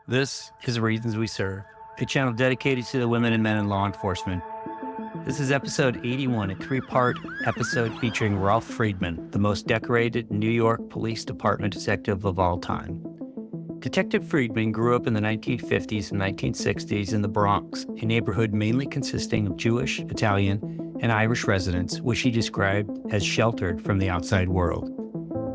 This is Reasons We Serve, a channel dedicated to the women and men in law enforcement. This is episode 81, a three-part episode featuring Ralph Friedman, the most decorated New York Police Department detective of all time. Detective Friedman grew up in the 1950s and 1960s in the Bronx, a neighborhood mainly consisting of Jewish, Italian, and Irish residents, which he described as sheltered from the outside world.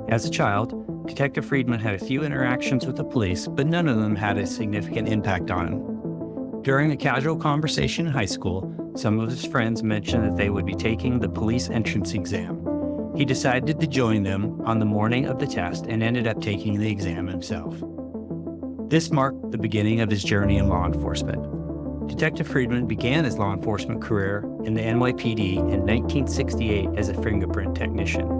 As a child, Detective Friedman had a few interactions with the police, but none of them had a significant impact on him. During a casual conversation in high school, some of his friends mentioned that they would be taking the police entrance exam. He decided to join them on the morning of the test and ended up taking the exam himself. This marked the beginning of his journey in law enforcement. Detective Friedman began his law enforcement career in the NYPD in 1968 as a fingerprint technician.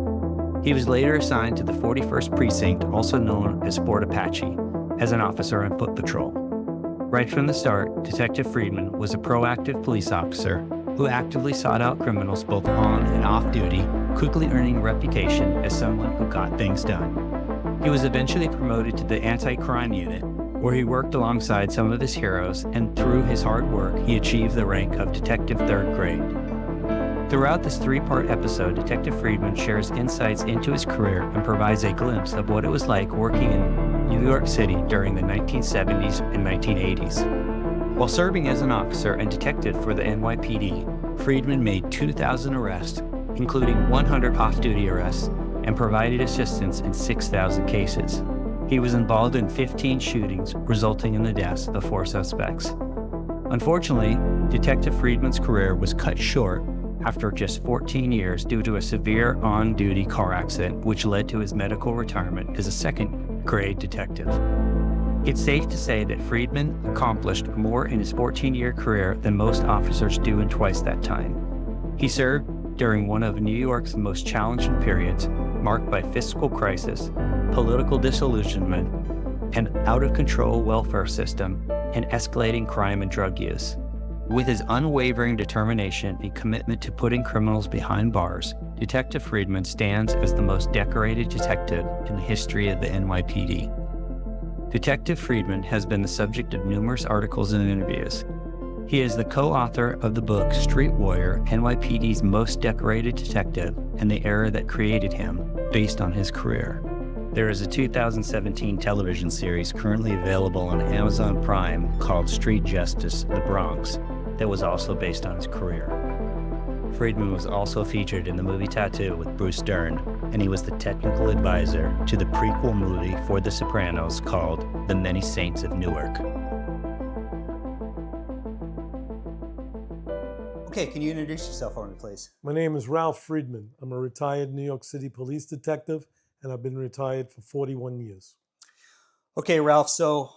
He was later assigned to the 41st Precinct, also known as Fort Apache, as an officer on foot patrol. Right from the start, Detective Friedman was a proactive police officer who actively sought out criminals both on and off duty, quickly earning a reputation as someone who got things done. He was eventually promoted to the anti-crime unit, where he worked alongside some of his heroes, and through his hard work, he achieved the rank of Detective Third Grade. Throughout this three-part episode, Detective Friedman shares insights into his career and provides a glimpse of what it was like working in New York City during the 1970s and 1980s. While serving as an officer and detective for the NYPD, Friedman made 2,000 arrests, including 100 off-duty arrests, and provided assistance in 6,000 cases. He was involved in 15 shootings, resulting in the deaths of 4 suspects. Unfortunately, Detective Friedman's career was cut short after just 14 years due to a severe on-duty car accident, which led to his medical retirement as a second-grade detective. It's safe to say that Friedman accomplished more in his 14-year career than most officers do in twice that time. He served during one of New York's most challenging periods, marked by fiscal crisis, political disillusionment, an out-of-control welfare system, and escalating crime and drug use. With his unwavering determination and commitment to putting criminals behind bars, Detective Friedman stands as the most decorated detective in the history of the NYPD. Detective Friedman has been the subject of numerous articles and interviews. He is the co-author of the book Street Warrior, NYPD's Most Decorated Detective, and the Era That Created Him, based on his career. There is a 2017 television series currently available on Amazon Prime called Street Justice: The Bronx, that was also based on his career. Friedman was also featured in the movie Tattoo with Bruce Dern, and he was the technical advisor to the prequel movie for The Sopranos called The Many Saints of Newark. Okay, can you introduce yourself for me, please? My name is Ralph Friedman. I'm a retired New York City police detective, and I've been retired for 41 years. Okay, Ralph, so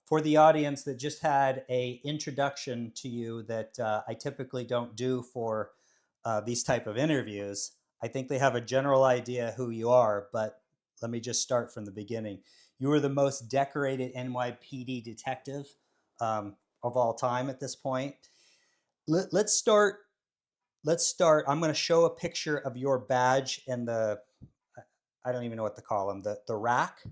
for the audience that just had an introduction to you that I typically don't do for these type of interviews, I think they have a general idea who you are, but let me just start from the beginning. You are the most decorated NYPD detective of all time at this point. Let's start. I'm going to show a picture of your badge and I don't even know what to call them, the rack.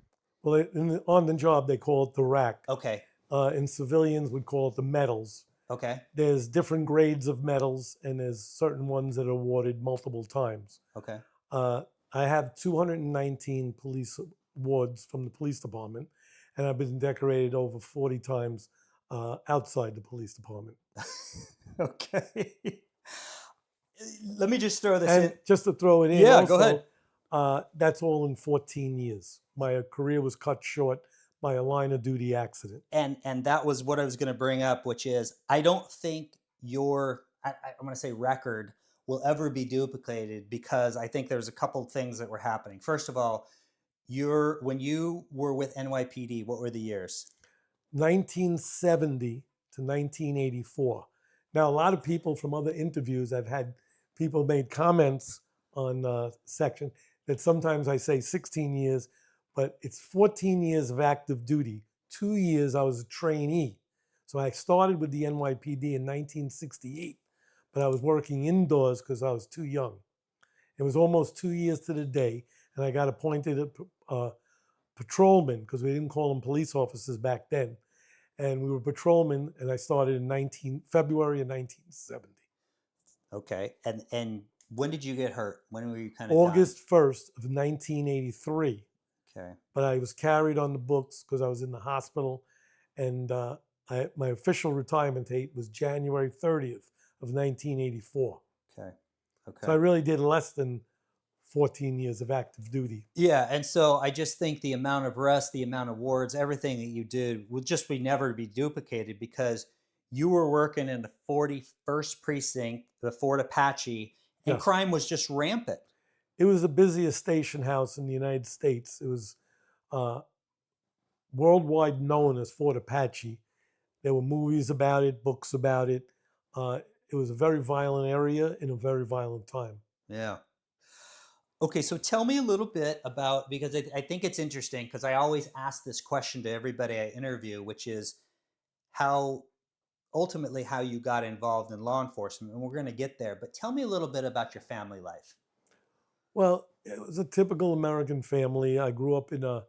Well, on the job, they call it the rack. Okay. In civilians, we call it the medals. Okay. There's different grades of medals, and there's certain ones that are awarded multiple times. Okay. I have 219 police awards from the police department, and I've been decorated over 40 times outside the police department. Okay. Let me just throw this and in. Just to throw it in, Yeah, also, go ahead. That's all in 14 years. My career was cut short by a line of duty accident. And that was what I was going to bring up, which is I don't think I'm going to say record will ever be duplicated, because I think there's a couple things that were happening. First of all, when you were with NYPD, what were the years? 1970 to 1984. Now, a lot of people from other interviews, I've had people made comments on section that sometimes I say 16 years, but it's 14 years of active duty. 2 years I was a trainee. So I started with the NYPD in 1968, but I was working indoors because I was too young. It was almost 2 years to the day, and I got appointed a patrolman, because we didn't call them police officers back then. and we were patrolmen, and I started in February of 1970. Okay. And when did you get hurt? When were you kind of dying? August 1st of 1983. Okay. But I was carried on the books because I was in the hospital, and my official retirement date was January 30th of 1984. Okay. So I Okay. really did less than 14 years of active duty. Yeah, and so I just think the amount of rest, the amount of wards, everything that you did would just be never be duplicated because you were working in the 41st precinct, the Fort Apache, and Yes. crime was just rampant. It was the busiest station house in the United States. It was uh, worldwide known as Fort Apache. There were movies about it, books about it. It was a very violent area in a very violent time. Yeah. Okay, so tell me a little bit about, because I think it's interesting because I always ask this question to everybody I interview, which is how ultimately how you got involved in law enforcement, and we're going to get there. But tell me a little bit about your family life. Well, it was a typical American family. I grew up in the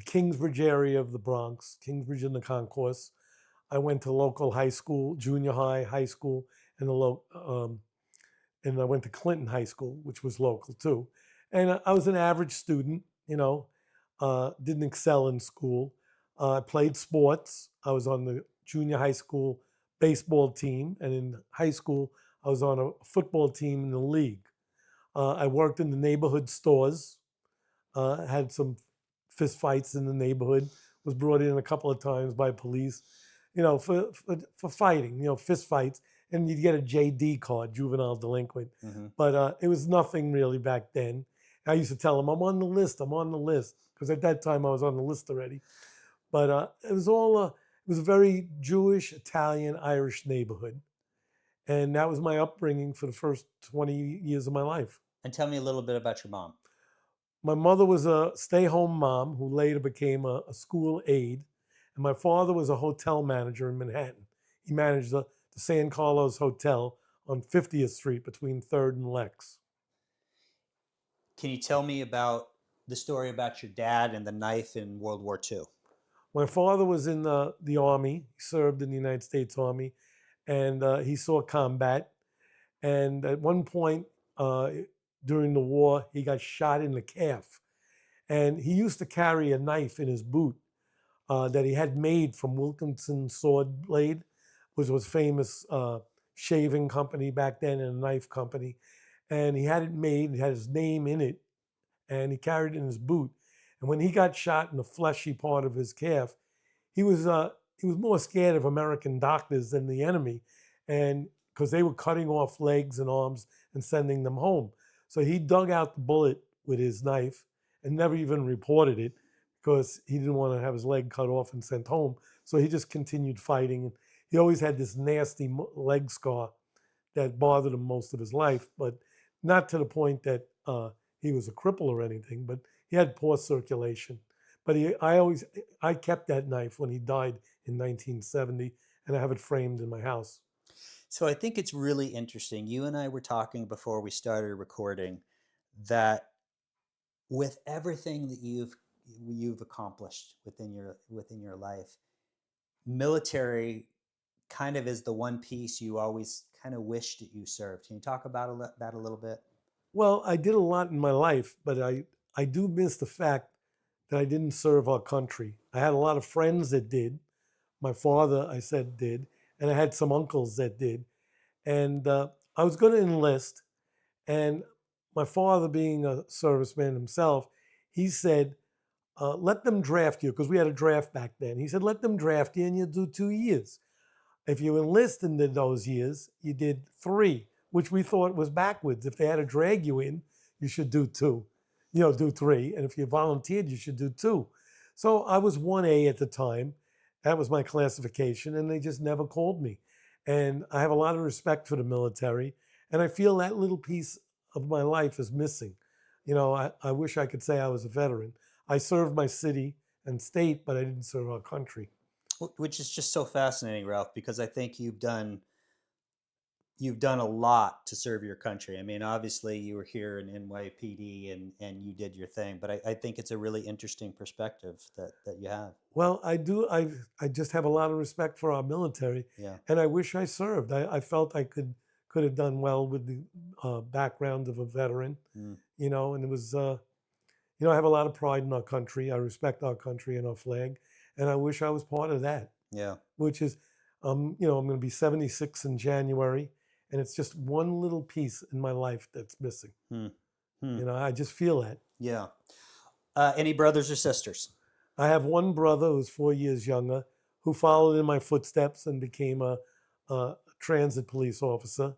Kingsbridge area of the Bronx, Kingsbridge in the Concourse. I went to local high school, junior high, high school, and and I went to Clinton High School, which was local too. And I was an average student, didn't excel in school. I played sports. I was on the junior high school baseball team, and in high school, I was on a football team in the league. I worked in the neighborhood stores, had some fist fights in the neighborhood, was brought in a couple of times by police, for fighting, fist fights, and you'd get a JD card, juvenile delinquent. Mm-hmm. But it was nothing really back then. I used to tell them, I'm on the list, because at that time I was on the list already. But it was a very Jewish, Italian, Irish neighborhood. And that was my upbringing for the first 20 years of my life. And tell me a little bit about your mom. My mother was a stay-home mom who later became a school aide. And my father was a hotel manager in Manhattan. He managed the San Carlos Hotel on 50th Street between 3rd and Lex. Can you tell me about the story about your dad and the knife in World War II? My father was in the Army. He served in the United States Army, and he saw combat. And at one point during the war, he got shot in the calf. And he used to carry a knife in his boot that he had made from Wilkinson Sword Blade, which was famous shaving company back then and a knife company. And he had it made, it had his name in it, and he carried it in his boot. And when he got shot in the fleshy part of his calf, he was more scared of American doctors than the enemy, and because they were cutting off legs and arms and sending them home. So he dug out the bullet with his knife and never even reported it because he didn't want to have his leg cut off and sent home. So he just continued fighting. He always had this nasty leg scar that bothered him most of his life, but not to the point that he was a cripple or anything, but he had poor circulation. But I kept that knife when he died in 1970, and I have it framed in my house. So I think it's really interesting. You and I were talking before we started recording that with everything that you've accomplished within your life, military kind of is the one piece you always kind of wished that you served. Can you talk about that a little bit? Well, I did a lot in my life, but I do miss the fact that I didn't serve our country. I had a lot of friends that did. My father, I said, did, and I had some uncles that did. And I was going to enlist, and my father, being a serviceman himself, he said, let them draft you, because we had a draft back then. He said, let them draft you, and you'll do 2 years. If you enlist in those years, you did 3, which we thought was backwards. If they had to drag you in, you should do 2, do 3. And if you volunteered, you should do 2. So I was 1A at the time. That was my classification, and they just never called me. And I have a lot of respect for the military, and I feel that little piece of my life is missing. I wish I could say I was a veteran. I served my city and state, but I didn't serve our country. Which is just so fascinating, Ralph, because I think you've done you've done a lot to serve your country. I mean, obviously you were here in NYPD and you did your thing, but I think it's a really interesting perspective that you have. Well, I do. I just have a lot of respect for our military, Yeah. and I wish I served. I felt I could have done well with the background of a veteran, Mm. and it was. I have a lot of pride in our country. I respect our country and our flag, and I wish I was part of that. Yeah. Which is, I'm going to be 76 in January, and it's just one little piece in my life that's missing. Hmm. Hmm. I just feel that. Yeah. Any brothers or sisters? I have one brother who's 4 years younger, who followed in my footsteps and became a transit police officer.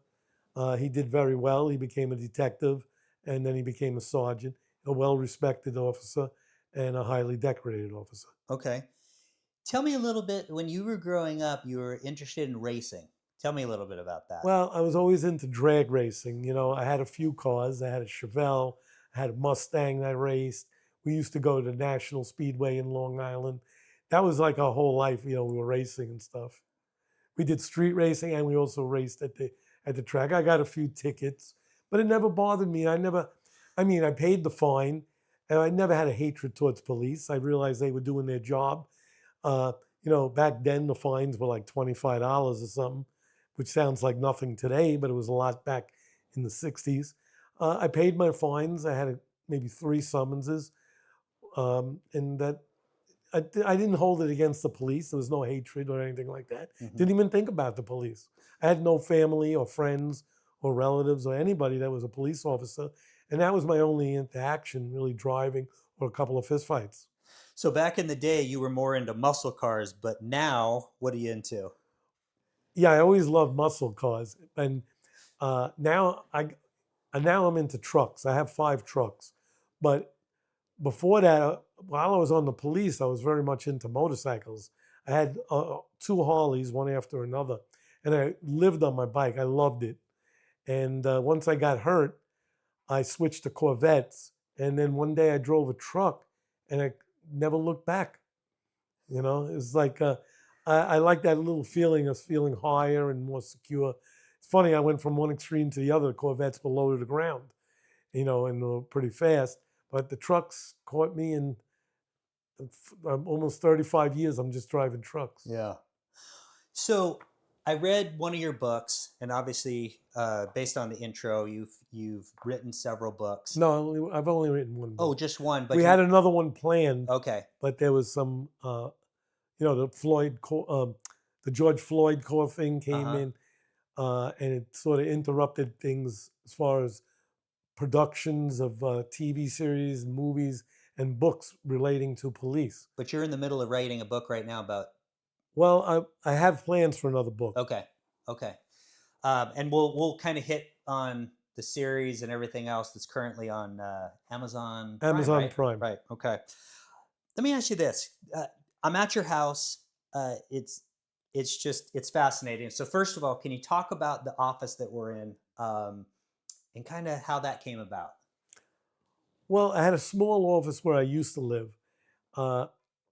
He did very well. He became a detective, and then he became a sergeant, a well-respected officer, and a highly decorated officer. Okay. Tell me a little bit, when you were growing up, you were interested in racing. Tell me a little bit about that. Well, I was always into drag racing. I had a few cars. I had a Chevelle, I had a Mustang that I raced. We used to go to the National Speedway in Long Island. That was like our whole life. We were racing and stuff. We did street racing, and we also raced at the track. I got a few tickets, but it never bothered me. I paid the fine, and I never had a hatred towards police. I realized they were doing their job. Back then the fines were like $25 or something, which sounds like nothing today, but it was a lot back in the 60s. I paid my fines. I had maybe 3 summonses, and that I didn't hold it against the police. There was no hatred or anything like that. Mhm. Didn't even think about the police. I had no family or friends or relatives or anybody that was a police officer, and that was my only interaction, really driving, or a couple of fistfights. So back in the day, you were more into muscle cars, but now what are you into? Yeah, I always loved muscle cars, and now I'm into trucks. I have 5 trucks, but before that, while I was on the police, I was very much into motorcycles. I had 2 Harleys, one after another, and I lived on my bike. I loved it. And once I got hurt, I switched to Corvettes, and then one day I drove a truck, and I never looked back. It was like I like that little feeling of feeling higher and more secure. It's funny, I went from one extreme to the other. Corvettes were low to the ground, and they were pretty fast. But the trucks caught me, and almost 35 years I'm just driving trucks. Yeah. So I read one of your books, and obviously, based on the intro, you've written several books. No, I've only written one book. Oh, just one. But We had another one planned, Okay. but there was some, the George Floyd core thing came Uh-huh. in, and it sort of interrupted things as far as productions of TV series and movies and books relating to police. But you're in the middle of writing a book right now about. Well, I have plans for another book. Okay. Okay. And we'll kind of hit on the series and everything else that's currently on Amazon Prime, Amazon right? Prime. Right. Okay. Let me ask you this. I'm at your house. It's fascinating. So first of all, can you talk about the office that we're in, and kind of how that came about? Well, I had a small office where I used to live.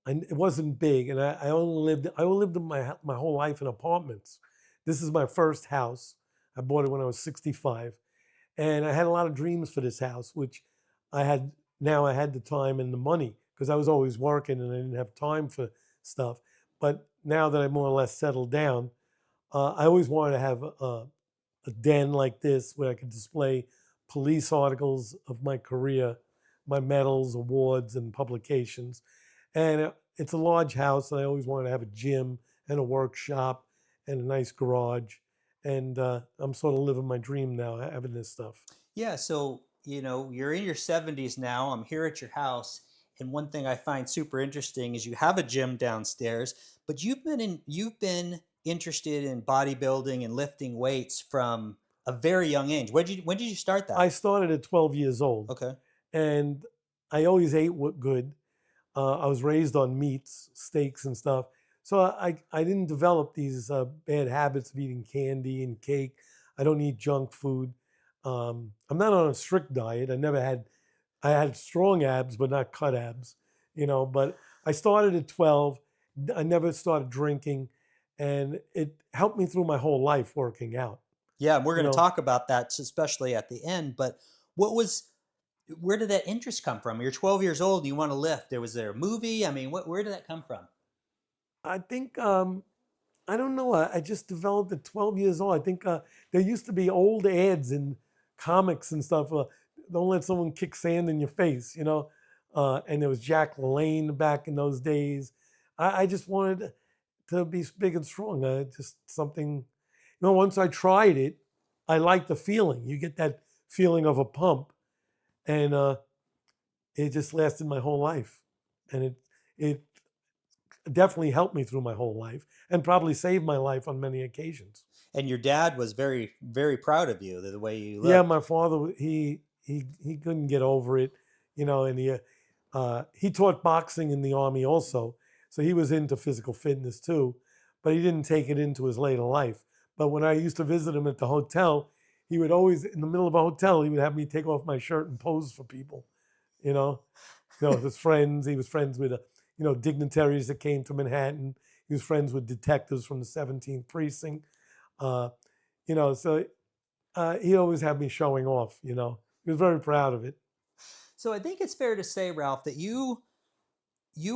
And it wasn't big, and I only lived in my whole life in apartments. This is my first house. I bought it when I was 65, and I had a lot of dreams for this house, which I had. Now I had the time and the money because I was always working and I didn't have time for stuff. But now that I'm more or less settled down, I always wanted to have a den like this where I could display police articles of my career, my medals, awards, and publications. And it's a large house, and I always wanted to have a gym and a workshop and a nice garage. And I'm sort of living my dream now, having this stuff. Yeah. So you're in your 70s now. I'm here at your house, and one thing I find super interesting is you have a gym downstairs, but you've been interested in bodybuilding and lifting weights from a very young age. When did you start that? I started at 12 years old, Okay. and I always ate good. I was raised on meats, steaks, and stuff. So I didn't develop these bad habits of eating candy and cake. I don't eat junk food. I'm not on a strict diet. I had strong abs, but not cut abs, but I started at 12. I never started drinking, and it helped me through my whole life working out. Yeah, we're You going to know, talk about that, especially at the end. But what was, where did that interest come from? You're 12 years old. You want to lift. Was there a movie? I mean, where did that come from? I think I don't know. I just developed at 12 years old. I think there used to be old ads in comics and stuff. Don't let someone kick sand in your face, you know. And there was Jack LaLanne back in those days. I just wanted to be big and strong. Just something, you know. Once I tried it, I liked the feeling. You get that feeling of a pump, and it just lasted my whole life, and it definitely helped me through my whole life, and probably saved my life on many occasions. And your dad was very, very proud of you, the way you Yeah, looked. my father, he couldn't get over it, you know, and he taught boxing in the army also, so he was into physical fitness too, but he didn't take it into his later life. But when I used to visit him at the hotel, he would always, in the middle of a hotel, he would have me take off my shirt and pose for people, you know, his friends. He was friends with, dignitaries that came to Manhattan. He was friends with detectives from the 17th precinct. Uh, so he always had me showing off. He was very proud of it. So I think it's fair to say, Ralph, that you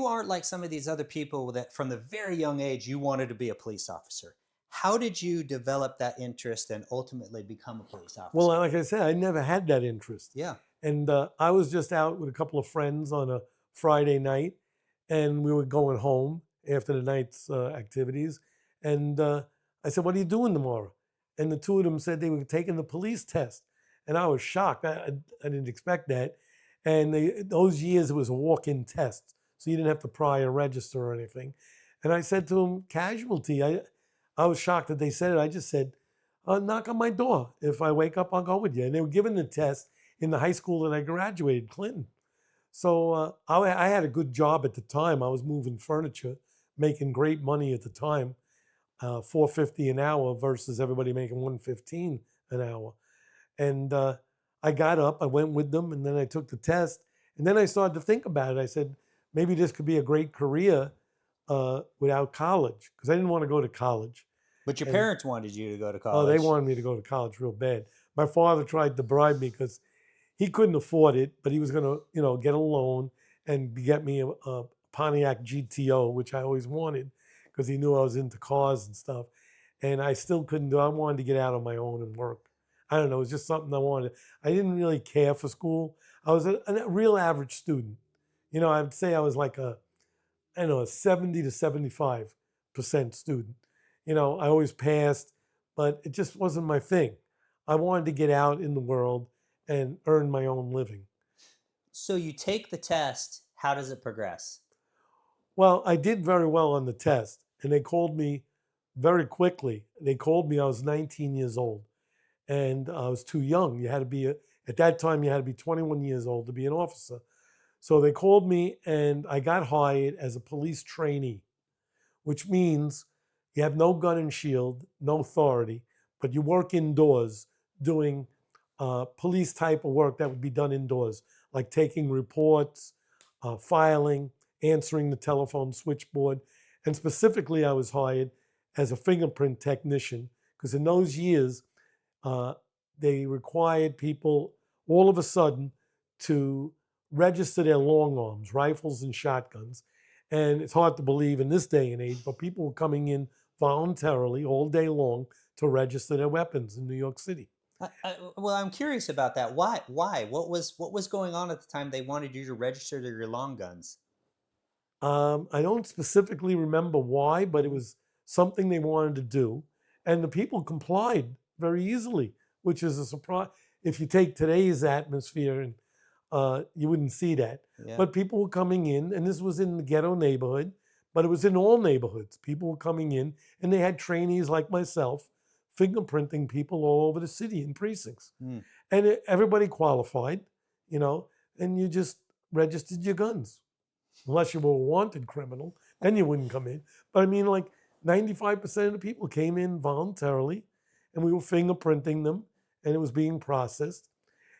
aren't like some of these other people that from the very young age you wanted to be a police officer. How did you develop that interest and ultimately become a police Well, officer? like I said, I never had that interest. Yeah. And I was just out with a couple of friends on a Friday night, and we were going home after the night's activities. And I said, "What are you doing tomorrow?" And the two of them said they were taking the police test. And I was shocked. I didn't expect that. And those years, it was a walk-in test. So you didn't have to prior register or anything. And I said to them, casualty. I was shocked that they said it. I just said, knock on my door. If I wake up, I'll go with you. And they were giving the test in the high school that I graduated, Clinton. So I had a good job at the time. I was moving furniture, making great money at the time, $4.50 an hour versus everybody making $1.15 an hour. And I got up, I went with them, and then I took the test. And then I started to think about it. I said, maybe this could be a great career without college, because I didn't want to go to college. But your And parents wanted you to go to oh, they college. wanted me to go to college real bad. My father tried to bribe me because he couldn't afford it, but he was going to, get a loan and get me a Pontiac GTO, which I always wanted because he knew I was into cars and stuff. And I still couldn't do it. I wanted to get out on my own and work. I don't know. It was just something I wanted. I didn't really care for school. I was a real average student. I'd say I was like a 70 to 75% student. I always passed, but it just wasn't my thing. I wanted to get out in the world and earn my own living. So you take the test. How does it progress? Well, I did very well on the test, and they called me very quickly. They called me, I was 19 years old, and I was too young. You had to be, at that time, you had to be 21 years old to be an officer. So they called me, and I got hired as a police trainee, which means you have no gun and shield, no authority, but you work indoors doing police type of work that would be done indoors, like taking reports, filing, answering the telephone switchboard. And specifically, I was hired as a fingerprint technician because in those years, uh, they required people all of a sudden to register their long arms, rifles and shotguns. And it's hard to believe in this day and age, but people were coming in voluntarily all day long to register their weapons in New York City. Well, I'm curious about that. Why? Why? What was going on at the time they wanted you to register your long guns? I don't specifically remember why, but it was something they wanted to do. And the people complied very easily, which is a surprise. If you take today's atmosphere, and you wouldn't see that. Yeah. But people were coming in, and this was in the ghetto neighborhood, but it was in all neighborhoods. People were coming in, and they had trainees like myself fingerprinting people all over the city in precincts. Hmm. And everybody qualified, and you just registered your guns. Unless you were a wanted criminal, then you wouldn't come in. But I mean, like 95% of the people came in voluntarily, and we were fingerprinting them, and it was being processed.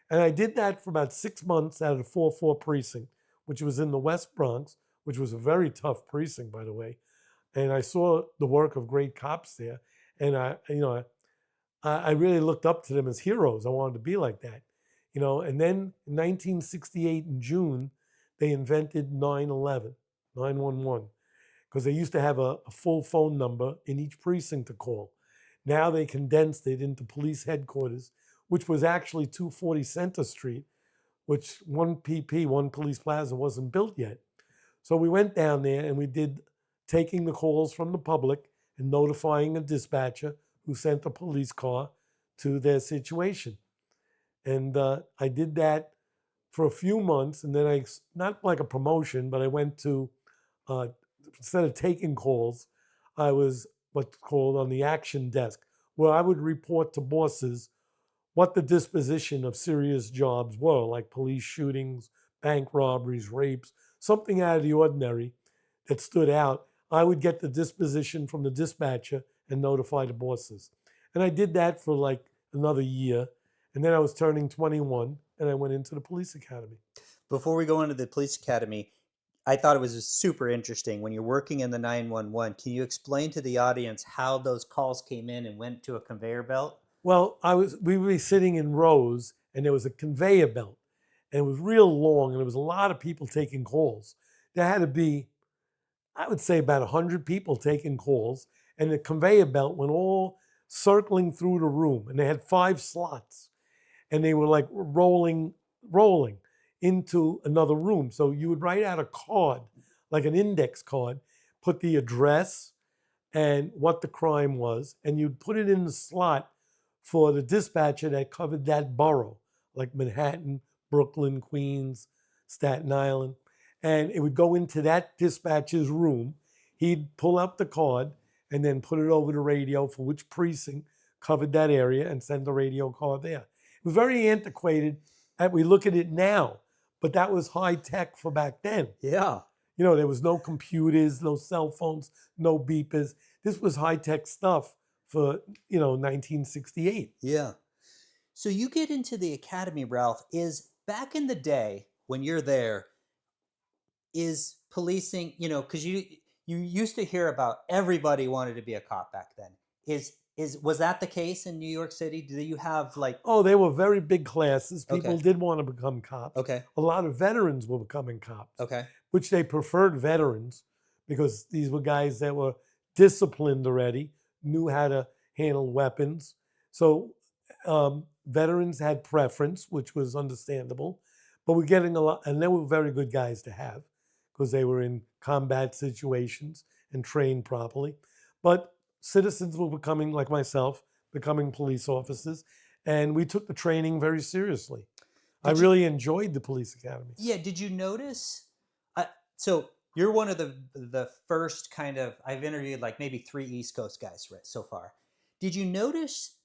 And I did that for about 6 months out of the 4-4 precinct, which was in the West Bronx, which was a very tough precinct, by the way. And I saw the work of great cops there. And I really looked up to them as heroes. I wanted to be like that, And then in 1968 in June, they invented 911, because they used to have a full phone number in each precinct to call. Now they condensed it into police headquarters, which was actually 240 Center Street, which one PP, one police plaza, wasn't built yet. So we went down there and we did taking the calls from the public and notifying a dispatcher who sent a police car to their situation. And I did that for a few months, and then not like a promotion, but I went to, instead of taking calls, I was what's called on the action desk, where I would report to bosses what the disposition of serious jobs were, like police shootings, bank robberies, rapes, something out of the ordinary that stood out. I would get the disposition from the dispatcher and notify the bosses. And I did that for like another year. And then I was turning 21 and I went into the police academy. Before we go into the police academy, I thought it was super interesting. When you're working in the 911, can you explain to the audience how those calls came in and went to a conveyor belt? Well, we would be sitting in rows and there was a conveyor belt and it was real long and there was a lot of people taking calls. There had to be, I would say, about 100 people taking calls, and the conveyor belt went all circling through the room, and they had 5 slots, and they were like rolling into another room. So you would write out a card, like an index card, put the address and what the crime was, and you'd put it in the slot for the dispatcher that covered that borough, like Manhattan, Brooklyn, Queens, Staten Island. And it would go into that dispatcher's room. He'd pull up the card and then put it over the radio for which precinct covered that area and send the radio card there. It was very antiquated, and we look at it now, but that was high tech for back then. Yeah. There was no computers, no cell phones, no beepers. This was high tech stuff for, 1968. Yeah. So you get into the academy, Ralph. Is back in the day when you're there, is policing, because you used to hear about everybody wanted to be a cop back then. Was that the case in New York City? Do you have like? Oh, they were very big classes. People Okay. did want to become cops. Okay. A lot of veterans were becoming cops. Okay. Which they preferred veterans because these were guys that were disciplined already, knew how to handle weapons. So veterans had preference, which was understandable. But we're getting a lot, and they were very good guys to have because they were in combat situations and trained properly. But citizens were becoming, like myself, becoming police officers. And we took the training very seriously. I really enjoyed the police academy. Yeah. Did you notice? So you're one of the first kind of, I've interviewed like maybe 3 East Coast guys so far. Did you notice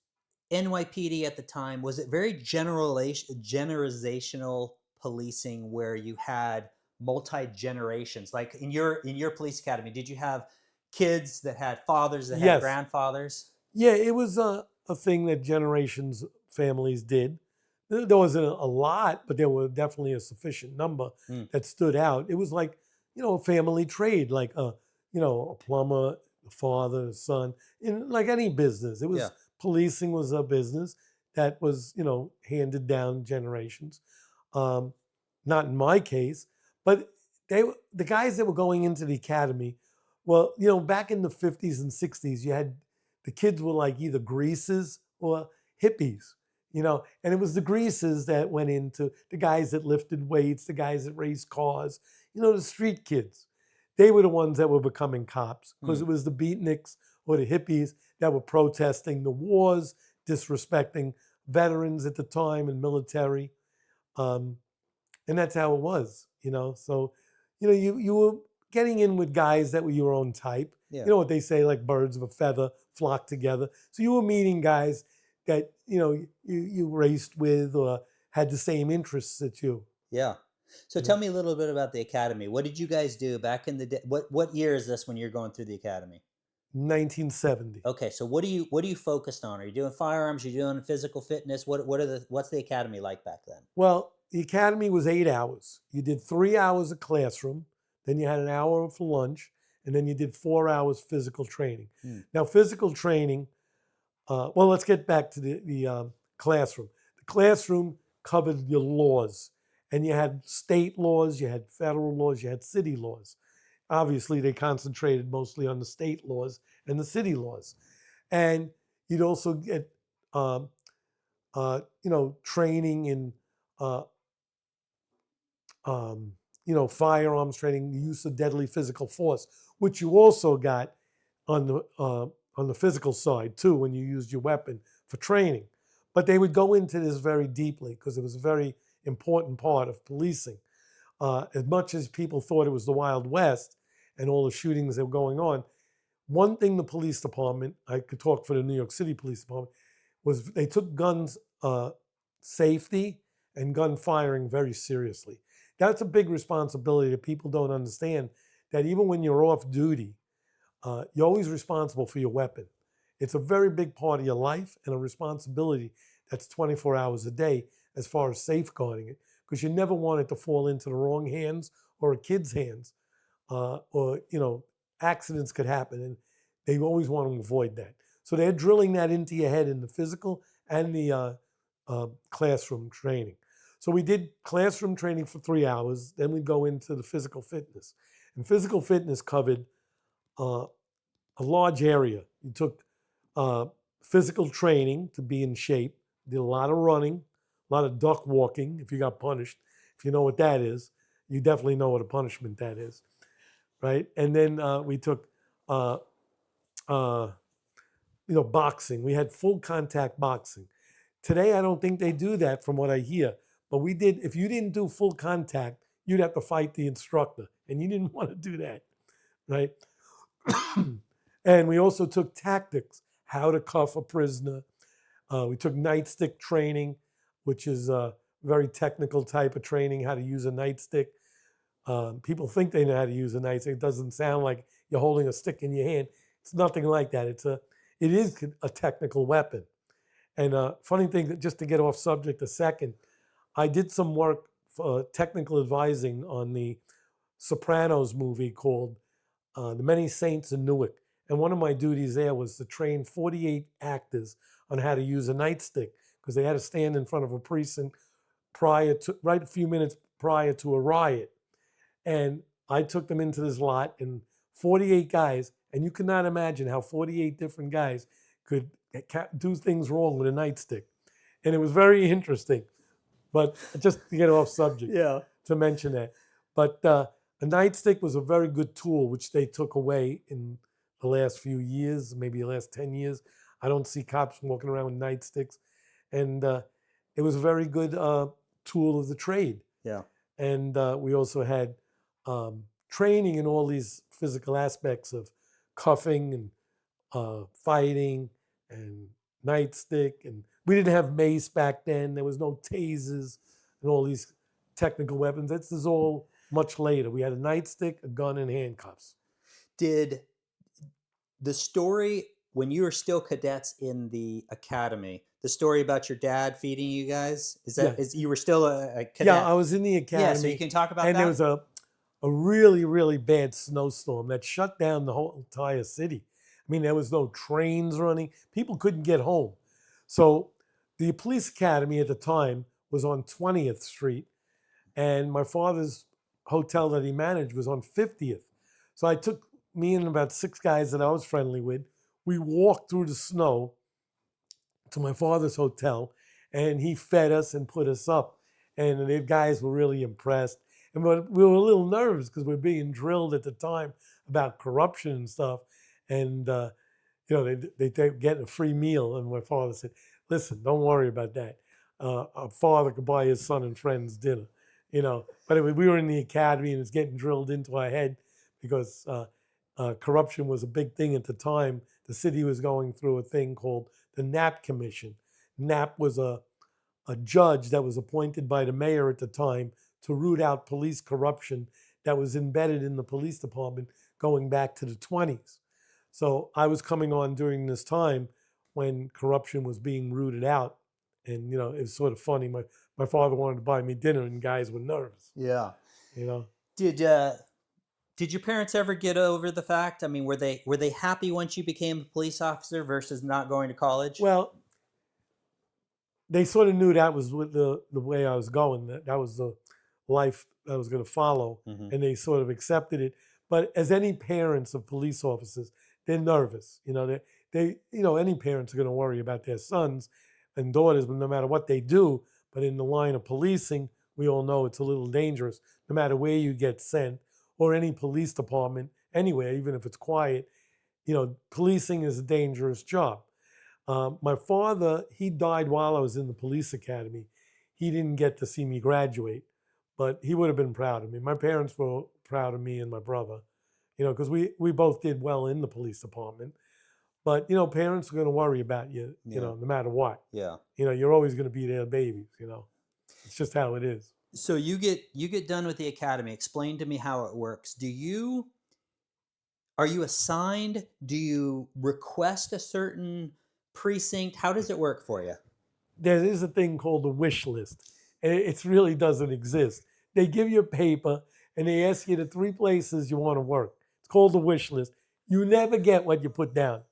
NYPD at the time, was it very generational policing where you had multi-generations? Like in your police academy, did you have kids that had fathers that had Yes. grandfathers? Yeah, it was a thing that generations families did. There wasn't a lot, but there were definitely a sufficient number that stood out. It was like, a family trade, like a plumber, a father, a son, in like any business. It was policing was a business that was, handed down generations. Not in my case, but the guys that were going into the academy, well, back in the 50s and 60s, you had the kids were like either greasers or hippies. And it was the greasers that went into the guys that lifted weights, the guys that raced cars, the street kids. They were the ones that were becoming cops because it was the beatniks or the hippies that were protesting the wars, disrespecting veterans at the time and military. And that's how it was, So, you were getting in with guys that were your own type. Yeah. You know what they say, like birds of a feather flock together. So you were meeting guys that, you raced with or had the same interests that you. Yeah. So tell me a little bit about the academy. What did you guys do back in the day? What year is this when you're going through the academy? 1970. Okay, so what are you focused on? Are you doing firearms? Are you doing physical fitness? What's the academy like back then? Well, the academy was 8 hours. You did 3 hours of classroom, then you had an hour for lunch, and then you did 4 hours physical training. Now, physical training, well, let's get back to the classroom. The classroom covered your laws, and you had state laws, you had federal laws, you had city laws. Obviously, they concentrated mostly on the state laws and the city laws. And you'd also get, training in, uh, firearms training, the use of deadly physical force, which you also got on the physical side too when you used your weapon for training. But they would go into this very deeply because it was a very important part of policing. As much as people thought it was the Wild West and all the shootings that were going on, one thing the police department, I could talk for the New York City Police Department, was they took guns safety and gun firing very seriously. That's a big responsibility that people don't understand, that even when you're off duty, you're always responsible for your weapon. It's a very big part of your life and a responsibility that's 24 hours a day as far as safeguarding it, because you never want it to fall into the wrong hands or a kid's hands, or accidents could happen, and they always want to avoid that. So they're drilling that into your head in the physical and the classroom training. So we did classroom training for 3 hours, then we'd go into the physical fitness. And physical fitness covered a large area. You took physical training to be in shape, did a lot of running, a lot of duck walking if you got punished. If you know what that is, you definitely know what a punishment that is, right? And then we took, boxing. We had full contact boxing. Today, I don't think they do that from what I hear. But we did, if you didn't do full contact, you'd have to fight the instructor. And you didn't want to do that, right? And we also took tactics, how to cuff a prisoner. We took nightstick training, which is a very technical type of training, how to use a nightstick. People think they know how to use a nightstick. It doesn't sound like you're holding a stick in your hand. It's nothing like that. It is a technical weapon. And funny thing, just to get off subject a second, I did some work for technical advising on the Sopranos movie called The Many Saints in Newark. And one of my duties there was to train 48 actors on how to use a nightstick, because they had to stand in front of a precinct right a few minutes prior to a riot. And I took them into this lot, and 48 guys, and you cannot imagine how 48 different guys could do things wrong with a nightstick. And it was very interesting. But just to get off subject, Yeah. to mention that. But a nightstick was a very good tool, which they took away in the last few years, maybe the last 10 years. I don't see cops walking around with nightsticks. And it was a very good tool of the trade. Yeah. And we also had training in all these physical aspects of cuffing and fighting and nightstick. And we didn't have mace back then. There was no tasers and all these technical weapons. This is all much later. We had a nightstick, a gun, and handcuffs. Did the story, when you were still cadets in the academy, the story about your dad feeding you guys, you were still a cadet? Yeah, I was in the academy. Yeah, so you can talk about that. And there was a really, really bad snowstorm that shut down the whole entire city. I mean, there was no trains running. People couldn't get home. So the police academy at the time was on 20th Street, and my father's hotel that he managed was on 50th. So I took me and about 6 guys that I was friendly with. We walked through the snow to my father's hotel, and he fed us and put us up. And the guys were really impressed. And we were a little nervous because we were being drilled at the time about corruption and stuff. And, they get a free meal. And my father said, listen, don't worry about that. Our father could buy his son and friends dinner, But we were in the academy, and it's getting drilled into our head because corruption was a big thing at the time. The city was going through a thing called the Knapp Commission. Knapp was a judge that was appointed by the mayor at the time to root out police corruption that was embedded in the police department going back to the 20s. So I was coming on during this time when corruption was being rooted out. And, it was sort of funny. My father wanted to buy me dinner, and guys were nervous. Yeah. You know. Did Did your parents ever get over the fact? I mean, were they happy once you became a police officer versus not going to college? Well, they sort of knew that was what the way I was going. That was the life I was going to follow, Hmm. and they sort of accepted it. But as any parents of police officers, they're nervous. Any parents are going to worry about their sons and daughters, no matter what they do. But in the line of policing, we all know it's a little dangerous, no matter where you get sent or any police department anywhere, even if it's quiet. Policing is a dangerous job. My father, he died while I was in the police academy. He didn't get to see me graduate, but he would have been proud of me. My parents were proud of me and my brother, because we both did well in the police department. But, parents are going to worry about you, Yeah. no matter what. Yeah. You're always going to be their babies, It's just how it is. So you get done with the academy. Explain to me how it works. Are you assigned? Do you request a certain precinct? How does it work for you? There is a thing called a wish list. And it really doesn't exist. They give you a paper and they ask you the 3 places you want to work. It's called a wish list. You never get what you put down,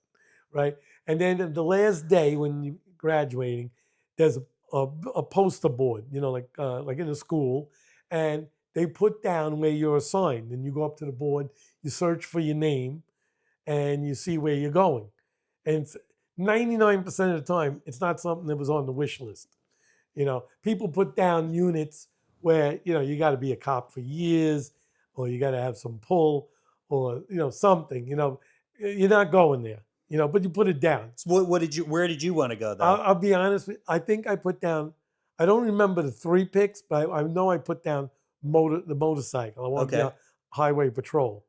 right? And then the last day when you're graduating, there's a poster board, like in a school, and they put down where you're assigned. And you go up to the board, you search for your name, and you see where you're going. And 99% of the time, it's not something that was on the wish list. People put down units where, you got to be a cop for years, or you got to have some pull, or, something, you're not going there, but you put it down. So where did you want to go though? I'll be honest with you, I think I put down, I don't remember the 3 picks, but I know I put down the motorcycle. I wanted to be Okay. on highway patrol,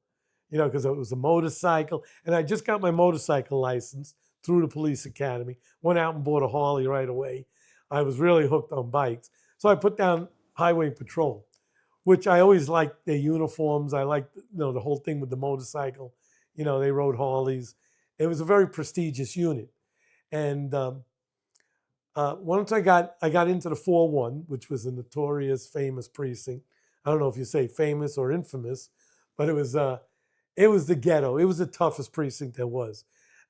because it was a motorcycle. And I just got my motorcycle license through the police academy, went out and bought a Harley right away. I was really hooked on bikes. So I put down highway patrol, which I always liked their uniforms. I liked, the whole thing with the motorcycle. They rode Harleys. It was a very prestigious unit. And once I got into the 4-1, which was a notorious, famous precinct. I don't know if you say famous or infamous, but it was the ghetto. It was the toughest precinct there was.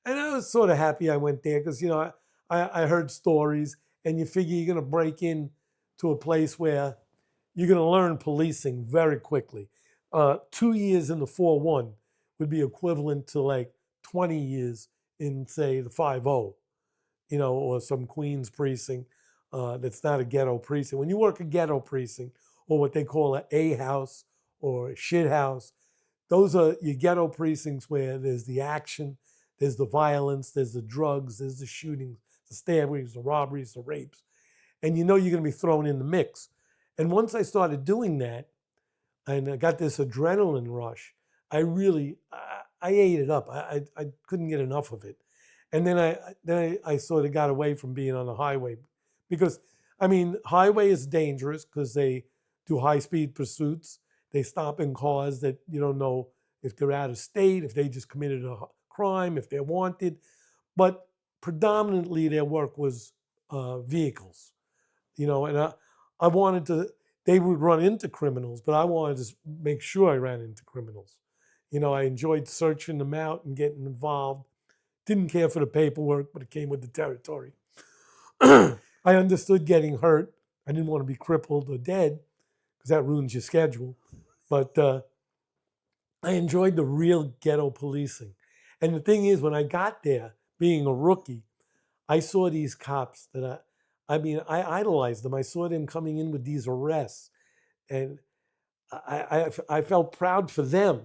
And I was sort of happy I went there because, I heard stories, and you figure you're going to break in to a place where you're going to learn policing very quickly. 2 years in the 4-1 would be equivalent to like 20 years in, say, the 5-0, or some Queens precinct that's not a ghetto precinct. When you work a ghetto precinct, or what they call an A house or a shit house, those are your ghetto precincts where there's the action, there's the violence, there's the drugs, there's the shootings, the stabbings, the robberies, the rapes. And you're going to be thrown in the mix. And once I started doing that, and I got this adrenaline rush, I ate it up. I couldn't get enough of it. And then I sort of got away from being on the highway because, highway is dangerous because they do high-speed pursuits. They stop in cars that you don't know if they're out of state, if they just committed a crime, if they're wanted. But predominantly their work was vehicles, and I wanted to, they would run into criminals, but I wanted to make sure I ran into criminals. I enjoyed searching them out and getting involved. Didn't care for the paperwork, but it came with the territory. I understood getting hurt. I didn't want to be crippled or dead because that ruins your schedule. But I enjoyed the real ghetto policing. And the thing is, when I got there, being a rookie, I saw these cops that I idolized them. I saw them coming in with these arrests. And I felt proud for them.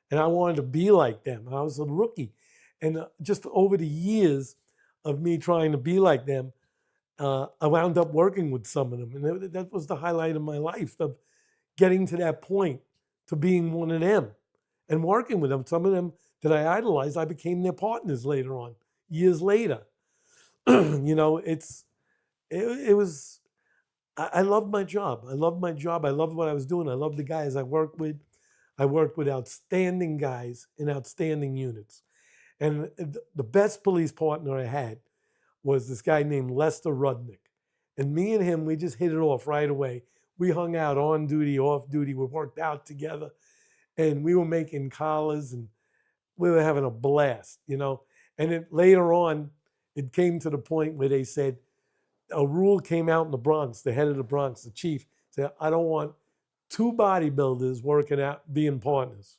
And I wanted to be like them. I was a rookie. And just over the years of me trying to be like them, I wound up working with some of them. And that was the highlight of my life, of getting to that point, to being one of them and working with them. Some of them that I idolized, I became their partners later on, years later. It was, I loved my job. I loved my job. I loved what I was doing. I loved the guys I worked with. I worked with outstanding guys in outstanding units. And the best police partner I had was this guy named Lester Rudnick. And me and him, we just hit it off right away. We hung out on duty, off duty. We worked out together. and we were making collars, and we were having a blast, And then later on, it came to the point where they said, a rule came out in the Bronx, the head of the Bronx, the chief, said, I don't want two bodybuilders working out, being partners,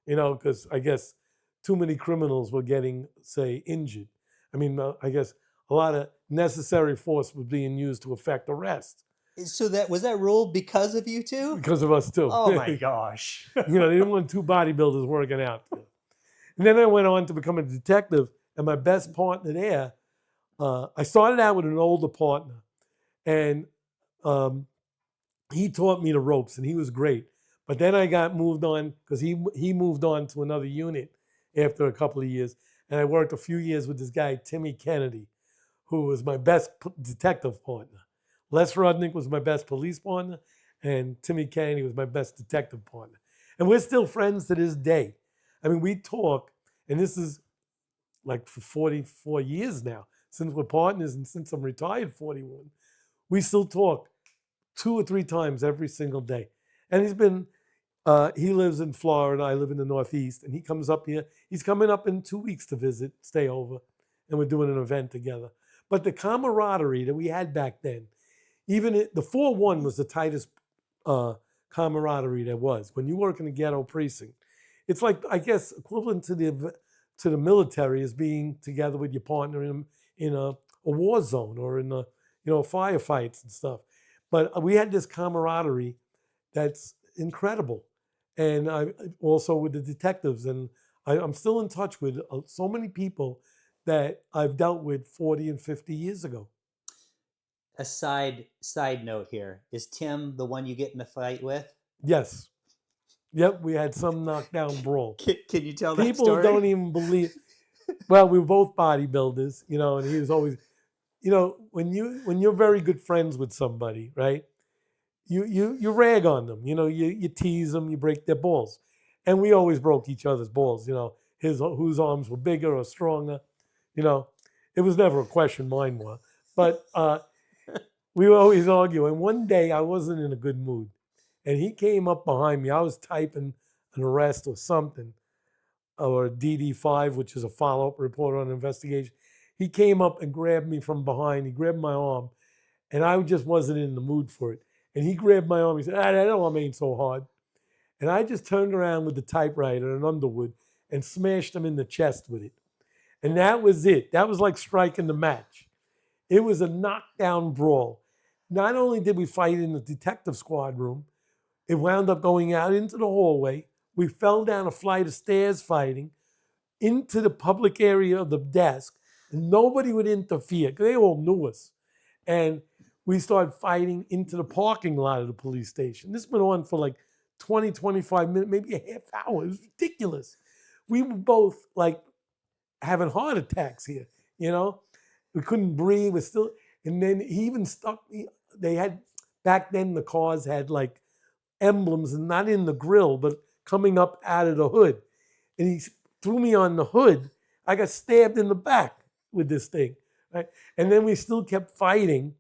because I guess too many criminals were getting, say, injured. I mean, I guess a lot of necessary force was being used to effect arrest. So was that rule because of you two? Because of us, too. Oh my gosh. They didn't want two bodybuilders working out. And then I went on to become a detective, and my best partner there, I started out with an older partner, and he taught me the ropes, and he was great. But then I got moved on because he moved on to another unit after a couple of years, and I worked a few years with this guy, Timmy Kennedy, who was my best detective partner. Les Rudnick was my best police partner, and Timmy Kennedy was my best detective partner. And we're still friends to this day. I mean, we talk, and this is like for 44 years now, since we're partners and since I'm retired 41, we still talk 2 or 3 times every single day. And he lives in Florida, I live in the Northeast, and he comes up here. He's coming up in 2 weeks to visit, stay over, and we're doing an event together. But the camaraderie that we had back then, even the 4-1 was the tightest camaraderie there was. When you work in the ghetto precinct, it's like, I guess, equivalent to the military as being together with your partner in a war zone or in firefights and stuff. But we had this camaraderie that's incredible. And I also with the detectives, and I'm still in touch with so many people that I've dealt with 40 and 50 years ago. A side note here. Is Tim the one you get in the fight with? Yes. Yep, we had some knockdown brawl. Can you tell that People story? don't even believe. Well, we were both bodybuilders, and he was always, when you're very good friends with somebody, right? You rag on them, you tease them, you break their balls, and we always broke each other's balls, whose arms were bigger or stronger, It was never a question mine were, but we would always argue. And one day I wasn't in a good mood, and he came up behind me. I was typing an arrest or something, or a DD5, which is a follow-up report on an investigation. He came up and grabbed me from behind. He grabbed my arm, and I just wasn't in the mood for it. And he grabbed my arm. He said, "I don't mean so hard." And I just turned around with the typewriter and Underwood and smashed him in the chest with it. And that was it. That was like striking the match. It was a knockdown brawl. Not only did we fight in the detective squad room, it wound up going out into the hallway. We fell down a flight of stairs fighting into the public area of the desk, and nobody would interfere because they all knew us. And we started fighting into the parking lot of the police station. This went on for like 20, 25 minutes, maybe a half hour. It was ridiculous. We were both like having heart attacks here, We couldn't breathe. We're still, and then he even stuck me. They had, back then the cars had like emblems, and not in the grill, but coming up out of the hood. And he threw me on the hood. I got stabbed in the back with this thing, right? And then we still kept fighting.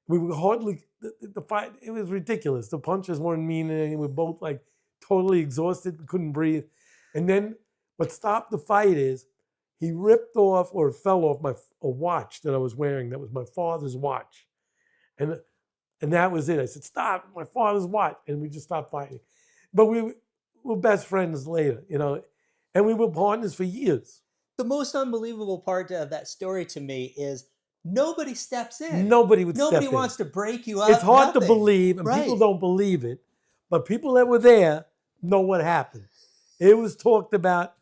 We were hardly, the fight, it was ridiculous. The punches weren't meaning anything. We were both like totally exhausted. We couldn't breathe. And then what stopped the fight is he ripped off or fell off a watch that I was wearing. That was my father's watch. And that was it. I said, "Stop, my father's watch." And we just stopped fighting. But we were best friends later, and we were partners for years. The most unbelievable part of that story to me is nobody steps in. Nobody would Nobody step in. wants to break you up. It's hard to nothing. believe, and people don't believe it. But people that were there know what happened. It was talked about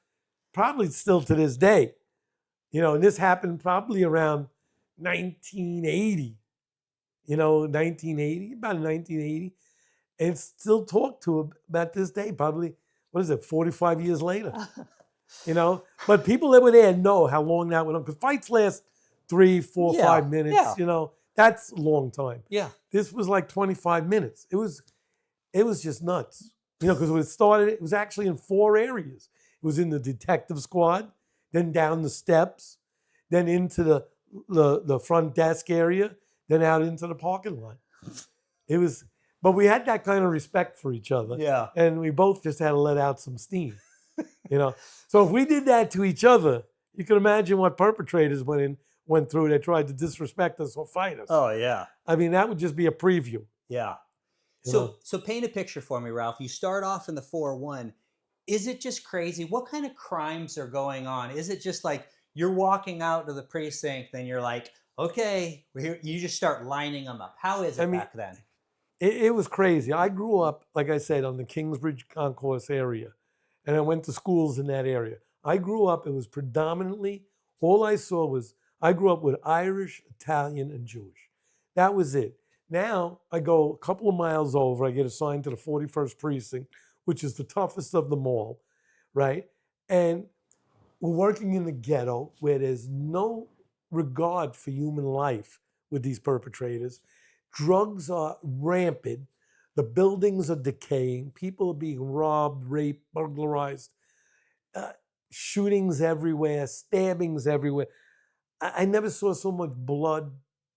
probably still to this day. And this happened probably around 1980. 1980, about 1980. And it's still talked to about this day, probably, 45 years later. But people that were there know how long that went on. Because fights last 3, 4, 5 minutes, that's a long time. Yeah. This was like 25 minutes. It was just nuts. Because it was actually in 4 areas. It was in the detective squad, then down the steps, then into the front desk area, then out into the parking lot. It was But we had that kind of respect for each other. Yeah. And we both just had to let out some steam. So if we did that to each other, you can imagine what perpetrators went through that tried to disrespect us or fight us. Oh, yeah. I mean, that would just be a preview. Yeah. You know? So paint a picture for me, Ralph. You start off in the 4-1. Is it just crazy? What kind of crimes are going on? Is it just like you're walking out to the precinct and you're like, okay, we're here. You just start lining them up. How is it back then? It was crazy. I grew up, like I said, on the Kingsbridge Concourse area, and I went to schools in that area. I grew up, it was predominantly, all I saw was, I grew up with Irish, Italian, and Jewish. That was it. Now, I go a couple of miles over, I get assigned to the 41st Precinct, which is the toughest of them all, right? And we're working in the ghetto where there's no regard for human life with these perpetrators. Drugs are rampant. The buildings are decaying. People are being robbed, raped, burglarized. Shootings everywhere, stabbings everywhere. I never saw so much blood,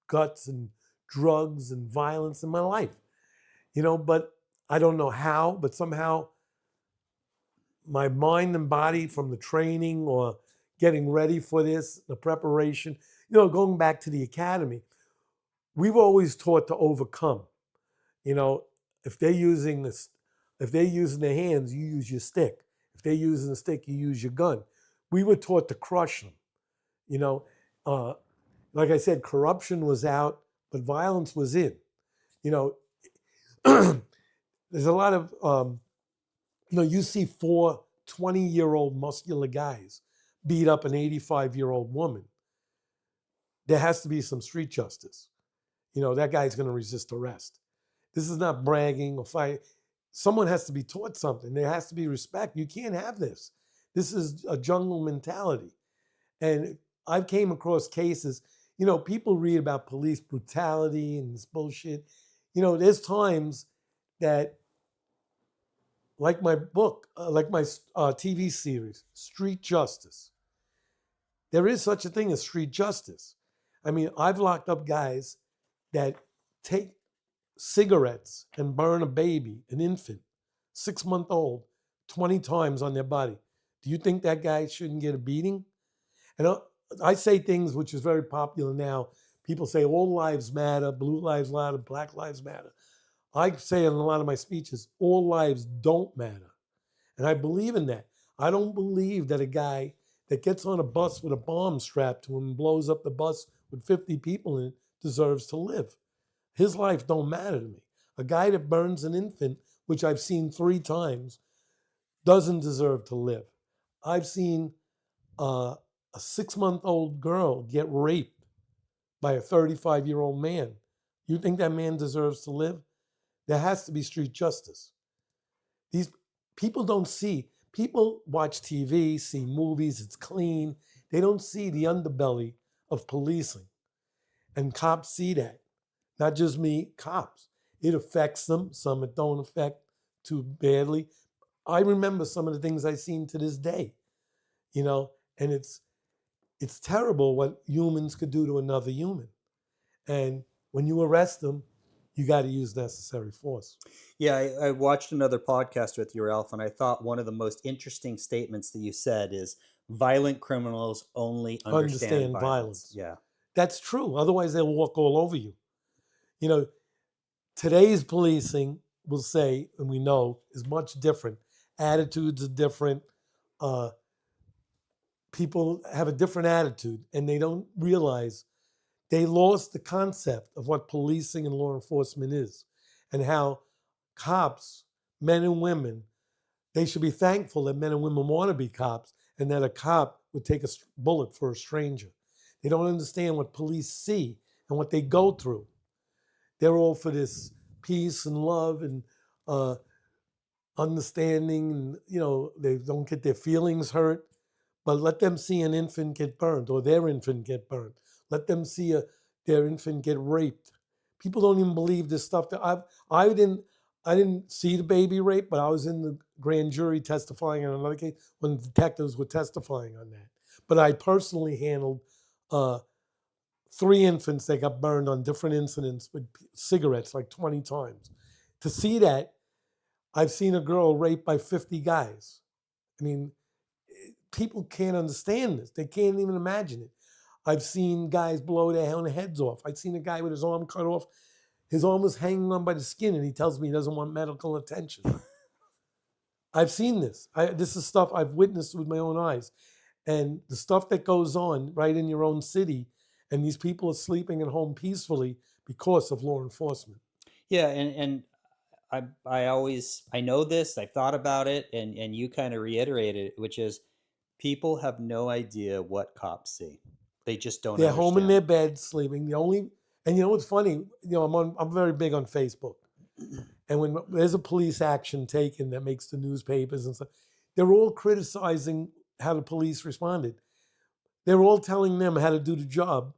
guts, and drugs and violence in my life. But I don't know how, but somehow my mind and body from the training or getting ready for this, the preparation, going back to the academy, we were always taught to overcome. If they're using their hands, you use your stick. If they're using a stick, you use your gun. We were taught to crush them. Like I said, corruption was out, but violence was in. There's a lot of, you see 4 20-year-old muscular guys beat up an 85-year-old woman. There has to be some street justice. That guy's going to resist arrest. This is not bragging or fight. Someone has to be taught something. There has to be respect. You can't have this. This is a jungle mentality. And I've came across cases, people read about police brutality and this bullshit. There's times that, like my book, like my TV series, Street Justice, there is such a thing as street justice. I mean, I've locked up guys that take cigarettes and burn a baby, an infant, 6-month-old, 20 times on their body. Do you think that guy shouldn't get a beating? And I say things which is very popular now. People say all lives matter, blue lives matter, black lives matter. I say in a lot of my speeches, all lives don't matter. And I believe in that. I don't believe that a guy that gets on a bus with a bomb strapped to him and blows up the bus with 50 people in it deserves to live. His life don't matter to me. A guy that burns an infant, which I've seen 3 times, doesn't deserve to live. I've seen a 6-month-old girl get raped by a 35-year-old man. You think that man deserves to live? There has to be street justice. These people don't see. People watch TV, see movies, it's clean. They don't see the underbelly of policing. And cops see that. Not just me, cops. It affects them. Some it don't affect too badly. I remember some of the things I've seen to this day, and it's terrible what humans could do to another human. And when you arrest them, you got to use necessary force. Yeah, I watched another podcast with you, Ralph, and I thought one of the most interesting statements that you said is violent criminals only understand violence. Yeah. That's true. Otherwise, they'll walk all over you. Today's policing, we'll say, and we know, is much different. Attitudes are different. People have a different attitude, and they don't realize they lost the concept of what policing and law enforcement is, and how cops, men and women, they should be thankful that men and women want to be cops, and that a cop would take a bullet for a stranger. They don't understand what police see and what they go through. They're all for this peace and love and understanding, and they don't get their feelings hurt. But let them see an infant get burned or their infant get burned. Let them see their infant get raped. People don't even believe this stuff. I didn't see the baby rape, but I was in the grand jury testifying on another case when the detectives were testifying on that. But I personally handled 3 infants that got burned on different incidents with cigarettes like 20 times. to see that, I've seen a girl raped by 50 guys. I mean, people can't understand this. They can't even imagine it. I've seen guys blow their own heads off. I've seen a guy with his arm cut off. His arm was hanging on by the skin, and he tells me he doesn't want medical attention. I've seen this. This is stuff I've witnessed with my own eyes. And the stuff that goes on right in your own city, and these people are sleeping at home peacefully because of law enforcement. Yeah, and I know this, I've thought about it, and you kind of reiterated it, which is people have no idea what cops see. They just don't They're home in their understand. bed sleeping. And you know what's funny? I'm very big on Facebook. And when there's a police action taken that makes the newspapers and stuff, they're all criticizing how the police responded. They're all telling them how to do the job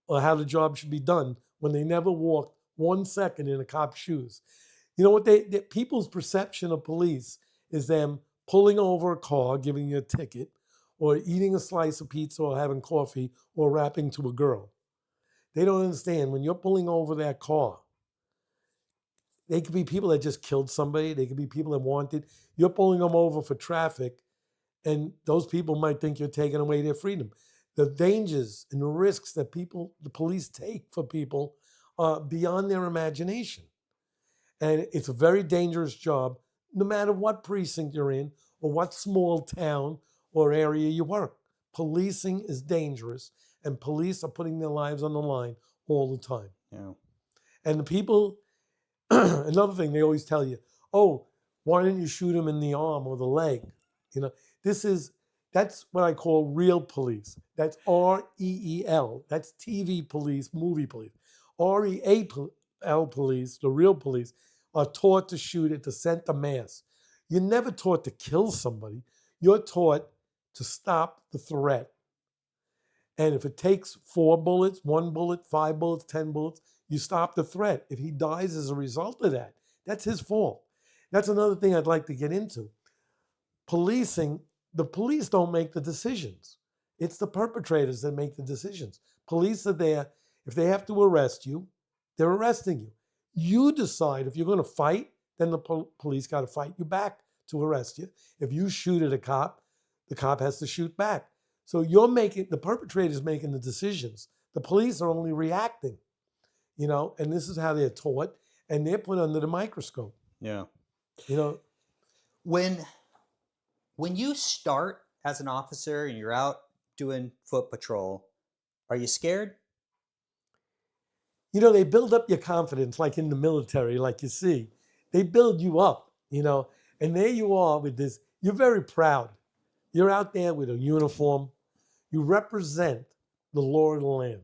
or how the job should be done when they never walked 1 second in a cop's shoes. You know what people's perception of police is them pulling over a car, giving you a ticket, or eating a slice of pizza or having coffee or rapping to a girl. They don't understand when you're pulling over that car. They could be people that just killed somebody. They could be people that wanted. You're pulling them over for traffic, and those people might think you're taking away their freedom. The dangers and the risks that the police take for people are beyond their imagination. And it's a very dangerous job, no matter what precinct you're in or what small town or area you work. Policing is dangerous, and police are putting their lives on the line all the time. Yeah. And the people, another thing they always tell you, oh, why didn't you shoot him in the arm or the leg? You know, that's what I call real police. That's REEL. That's TV police, movie police. REAL police, the real police, are taught to shoot at the center mass. You're never taught to kill somebody. You're taught to stop the threat. And if it takes 4 bullets, 1 bullet, 5 bullets, 10 bullets, you stop the threat. If he dies as a result of that, that's his fault. That's another thing I'd like to get into. Policing, the police don't make the decisions. It's the perpetrators that make the decisions. Police are there. If they have to arrest you, they're arresting you. You decide if you're going to fight, then the police got to fight you back to arrest you. If you shoot at a cop, the cop has to shoot back. So the perpetrator's making the decisions. The police are only reacting, and this is how they're taught, and they're put under the microscope. Yeah. When When you start as an officer and you're out doing foot patrol, are you scared? They build up your confidence, like in the military, like you see. They build you up, and there you are with this. You're very proud. You're out there with a uniform. You represent the law of the land.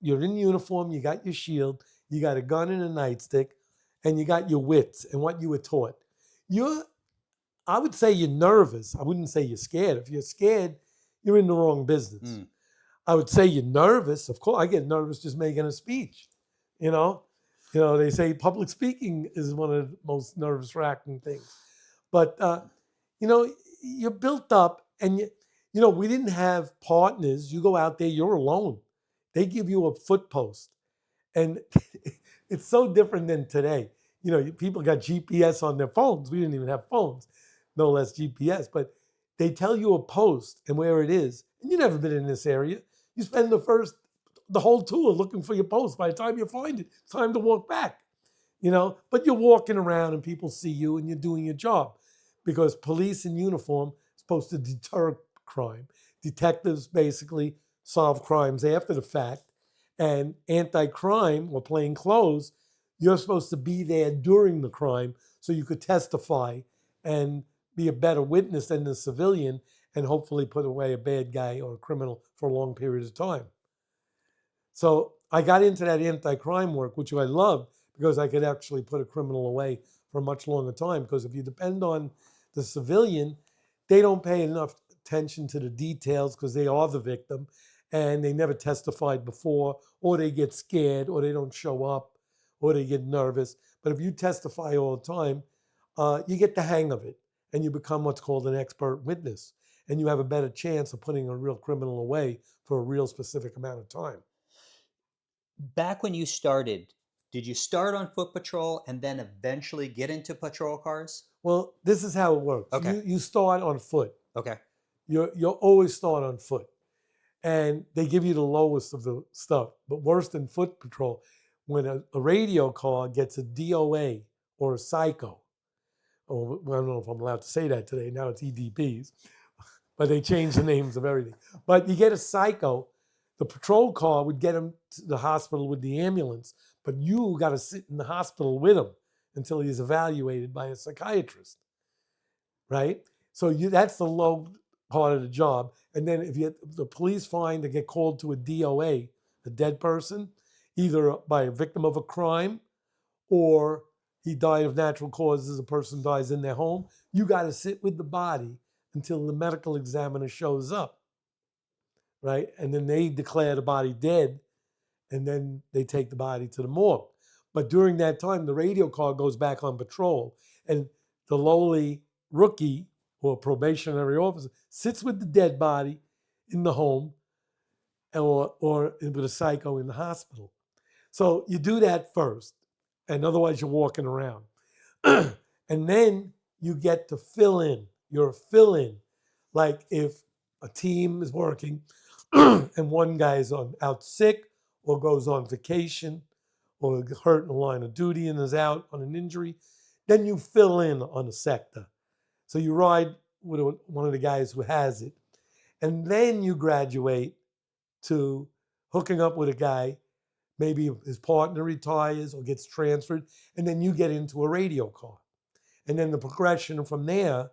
You're in uniform, you got your shield, you got a gun and a nightstick, and you got your wits and what you were taught. I would say you're nervous. I wouldn't say you're scared. If you're scared, you're in the wrong business. Mm. I would say you're nervous. Of course, I get nervous just making a speech. They say public speaking is one of the most nervous-wracking things. But you're built up, and we didn't have partners. You go out there, you're alone. They give you a foot post, and it's so different than today. People got GPS on their phones. We didn't even have phones, no less GPS. But they tell you a post and where it is, and you've never been in this area. You spend the whole tour looking for your post. By the time you find it, it's time to walk back. But you're walking around and people see you and you're doing your job, because police in uniform is supposed to deter crime. Detectives basically solve crimes after the fact, and anti-crime or plain clothes, you're supposed to be there during the crime so you could testify and be a better witness than the civilian and hopefully put away a bad guy or a criminal for a long period of time. So I got into that anti-crime work, which I loved, because I could actually put a criminal away for a much longer time. Because if you depend on the civilian, they don't pay enough attention to the details because they are the victim and they never testified before, or they get scared, or they don't show up, or they get nervous. But if you testify all the time, you get the hang of it and you become what's called an expert witness. And you have a better chance of putting a real criminal away for a real specific amount of time. Back when you started, Did you start on foot patrol and then eventually get into patrol cars? Well, this is how it works. Okay. You start on foot. Okay. You'll always start on foot. And they give you the lowest of the stuff. But worse than foot patrol, when a radio car gets a DOA or a psycho, or I don't know if I'm allowed to say that today, now it's EDPs, but they changed the names of everything. But you get a psycho, the patrol car would get him to the hospital with the ambulance, but you got to sit in the hospital with him until he's evaluated by a psychiatrist, right? So that's the low part of the job. And then if the police find to get called to a DOA, a dead person, either by a victim of a crime or he died of natural causes, a person dies in their home, you got to sit with the body until the medical examiner shows up, right? And then they declare the body dead, and then they take the body to the morgue. But during that time, the radio car goes back on patrol, and the lowly rookie or probationary officer sits with the dead body in the home or with a psycho in the hospital. So you do that first, and otherwise you're walking around. And then you get to fill in. You're a fill-in. Like if a team is working and one guy's out sick or goes on vacation or hurt in the line of duty and is out on an injury, then you fill in on a sector. So you ride with one of the guys who has it. And then you graduate to hooking up with a guy. Maybe his partner retires or gets transferred, and then you get into a radio car. And then the progression from there,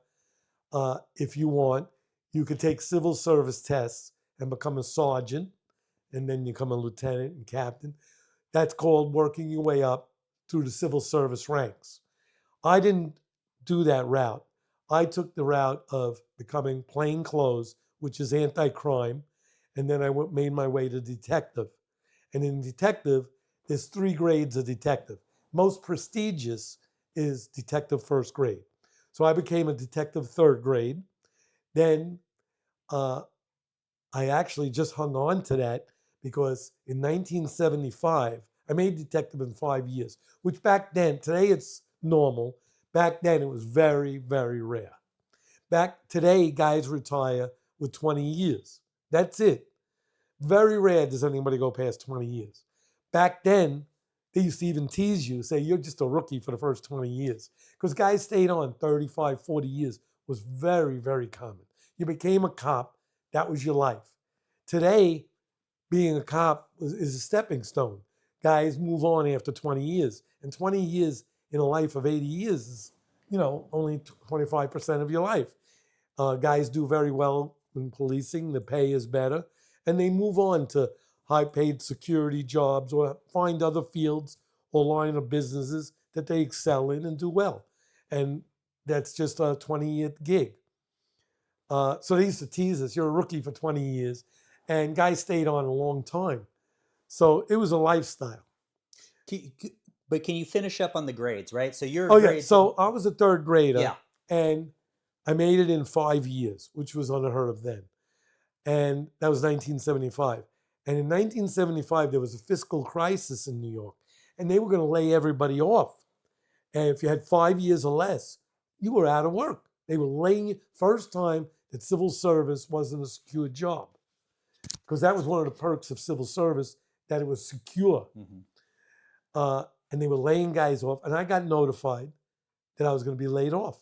if you want, you could take civil service tests and become a sergeant, and then you become a lieutenant and captain. That's called working your way up through the civil service ranks. I didn't do that route. I took the route of becoming plainclothes, which is anti-crime, and then I made my way to detective. And in detective, there's 3 grades of detective. Most prestigious is detective first grade. So I became a detective third grade. Then I actually just hung on to that because in 1975, I made detective in 5 years, which back then, today it's normal. Back then it was very, very rare. Today, guys retire with 20 years. That's it. Very rare does anybody go past 20 years. Back then, they used to even tease you, say you're just a rookie for the first 20 years. Because guys stayed on 35, 40 years was very, very common. You became a cop, that was your life. Today, being a cop is a stepping stone. Guys move on after 20 years. And 20 years in a life of 80 years is, only 25% of your life. Guys do very well in policing, the pay is better. And they move on to high-paid security jobs or find other fields or line of businesses that they excel in and do well. And that's just a 20-year gig. So they used to tease us, you're a rookie for 20 years. And guys stayed on a long time. So it was a lifestyle. But can you finish up on the grades, right? So you're yeah. So I was a third grader. Yeah. And I made it in 5 years, which was unheard of then. And that was 1975. And in 1975, there was a fiscal crisis in New York, and they were going to lay everybody off. And if you had 5 years or less, you were out of work. They were laying you, first time that civil service wasn't a secure job. Because that was one of the perks of civil service, that it was secure. Mm-hmm. And they were laying guys off, and I got notified that I was going to be laid off.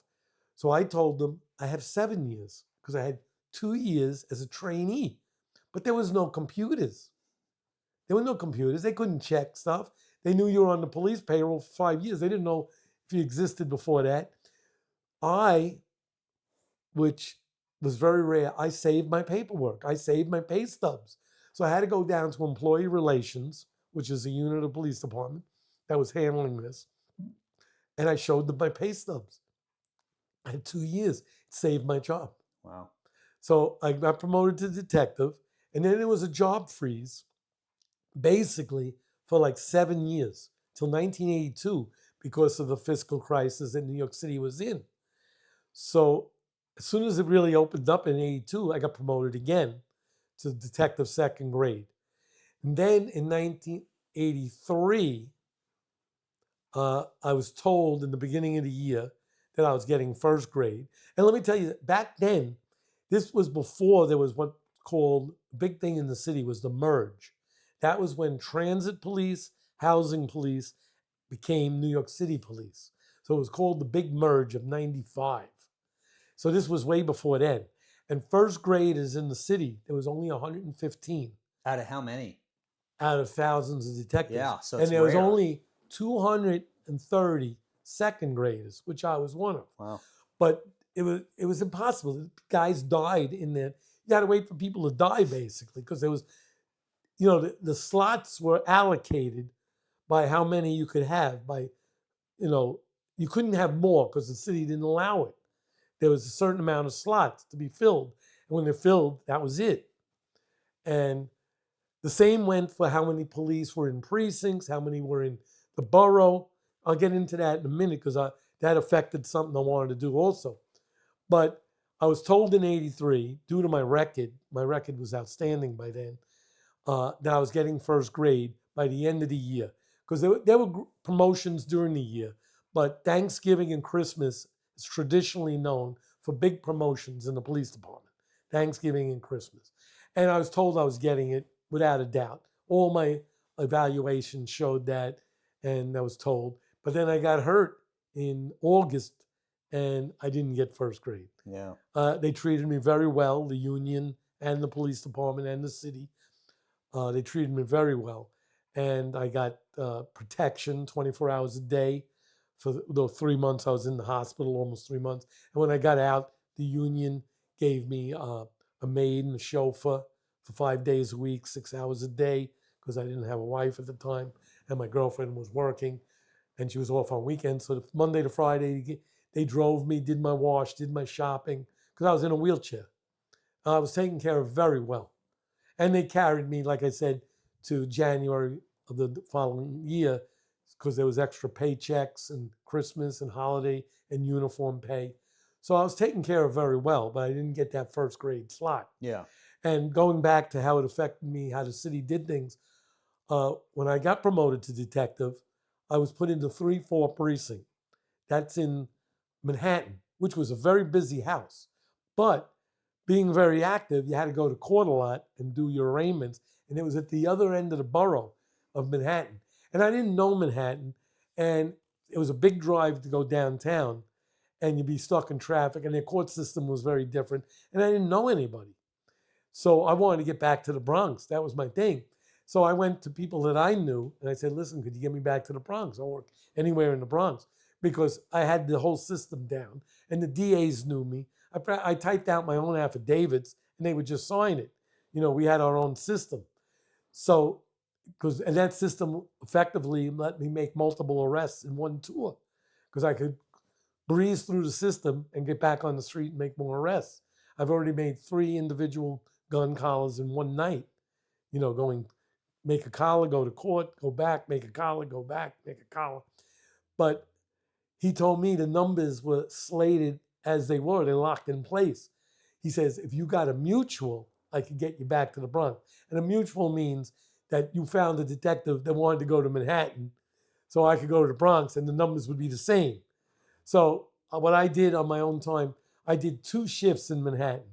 So I told them I have 7 years, because I had 2 years as a trainee. But there was no computers. There were no computers. They couldn't check stuff. They knew you were on the police payroll for 5 years. They didn't know if you existed before that. Which was very rare, I saved my paperwork. I saved my pay stubs. So I had to go down to employee relations, which is a unit of the police department that was handling this. And I showed them my pay stubs. I had 2 years. It saved my job. Wow. So I got promoted to detective, and then there was a job freeze, basically for like 7 years, till 1982, because of the fiscal crisis that New York City was in. So as soon as it really opened up in 82, I got promoted again to detective second grade. And then in 1983, I was told in the beginning of the year that I was getting first grade. And let me tell you, back then, this was before there was what called big thing in the city was the merge. That was when transit police, housing police became New York City police. So it was called the big merge of 95. So this was way before then. And first grade is in the city. There was only 115 Out of how many? out of thousands of detectives. Yeah, so and it's there was rare. only 230 second graders, which I was one of. Wow. But it was impossible. Guys died in there. You had to wait for people to die basically because there was, the slots were allocated by how many you could have. You couldn't have more because the city didn't allow it. There was a certain amount of slots to be filled, and when they're filled, that was it. And the same went for how many police were in precincts, how many were in the borough. I'll get into that in a minute because that affected something I wanted to do also. But I was told in '83, due to my record was outstanding by then, that I was getting first grade by the end of the year. Because there were promotions during the year, but Thanksgiving and Christmas is traditionally known for big promotions in the police department. Thanksgiving and Christmas. And I was told I was getting it without a doubt. All my evaluations showed that, and I was told. But then I got hurt in August, and I didn't get first grade. Yeah. They treated me very well, the union and the police department and the city. They treated me very well. And I got protection 24 hours a day for the 3 months I was in the hospital, almost 3 months. And when I got out, the union gave me a maid and a chauffeur for 5 days a week, 6 hours a day, because I didn't have a wife at the time. And my girlfriend was working, and she was off on weekends. So Monday to Friday, they drove me, did my wash, did my shopping, because I was in a wheelchair. I was taken care of very well. And they carried me, like I said, to January of the following year because there was extra paychecks and Christmas and holiday and uniform pay. So I was taken care of very well, but I didn't get that first grade slot. Yeah. And going back to how it affected me, how the city did things, when I got promoted to detective, I was put into 3-4 precinct. That's in Manhattan, which was a very busy house. But being very active, you had to go to court a lot and do your arraignments. And it was at the other end of the borough of Manhattan. And I didn't know Manhattan. And it was a big drive to go downtown. And you'd be stuck in traffic. And their court system was very different. And I didn't know anybody. So I wanted to get back to the Bronx. That was my thing. So I went to people that I knew. And I said, listen, could you get me back to the Bronx? I'll work anywhere in the Bronx. Because I had the whole system down. And the DAs knew me. I typed out my own affidavits and they would just sign it. We had our own system. So, and that system effectively let me make multiple arrests in one tour because I could breeze through the system and get back on the street and make more arrests. I've already made 3 individual gun collars in one night, going make a collar, go to court, go back, make a collar, go back, make a collar. But he told me the numbers were slated as they were, they're locked in place. He says, if you got a mutual, I could get you back to the Bronx. And a mutual means that you found a detective that wanted to go to Manhattan so I could go to the Bronx and the numbers would be the same. So what I did on my own time, I did 2 shifts in Manhattan.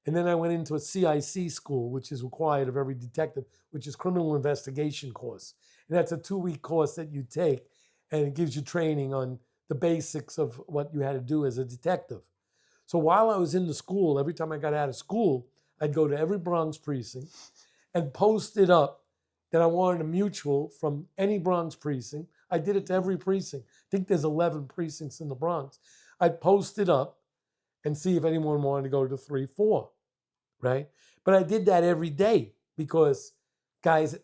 And then I went into a CIC school, which is required of every detective, which is criminal investigation course. And that's a 2-week course that you take, and it gives you training on the basics of what you had to do as a detective. So while I was in the school, every time I got out of school, I'd go to every Bronx precinct and post it up that I wanted a mutual from any Bronx precinct. I did it to every precinct. I think there's 11 precincts in the Bronx. I'd post it up and see if anyone wanted to go to 3-4, right? But I did that every day because guys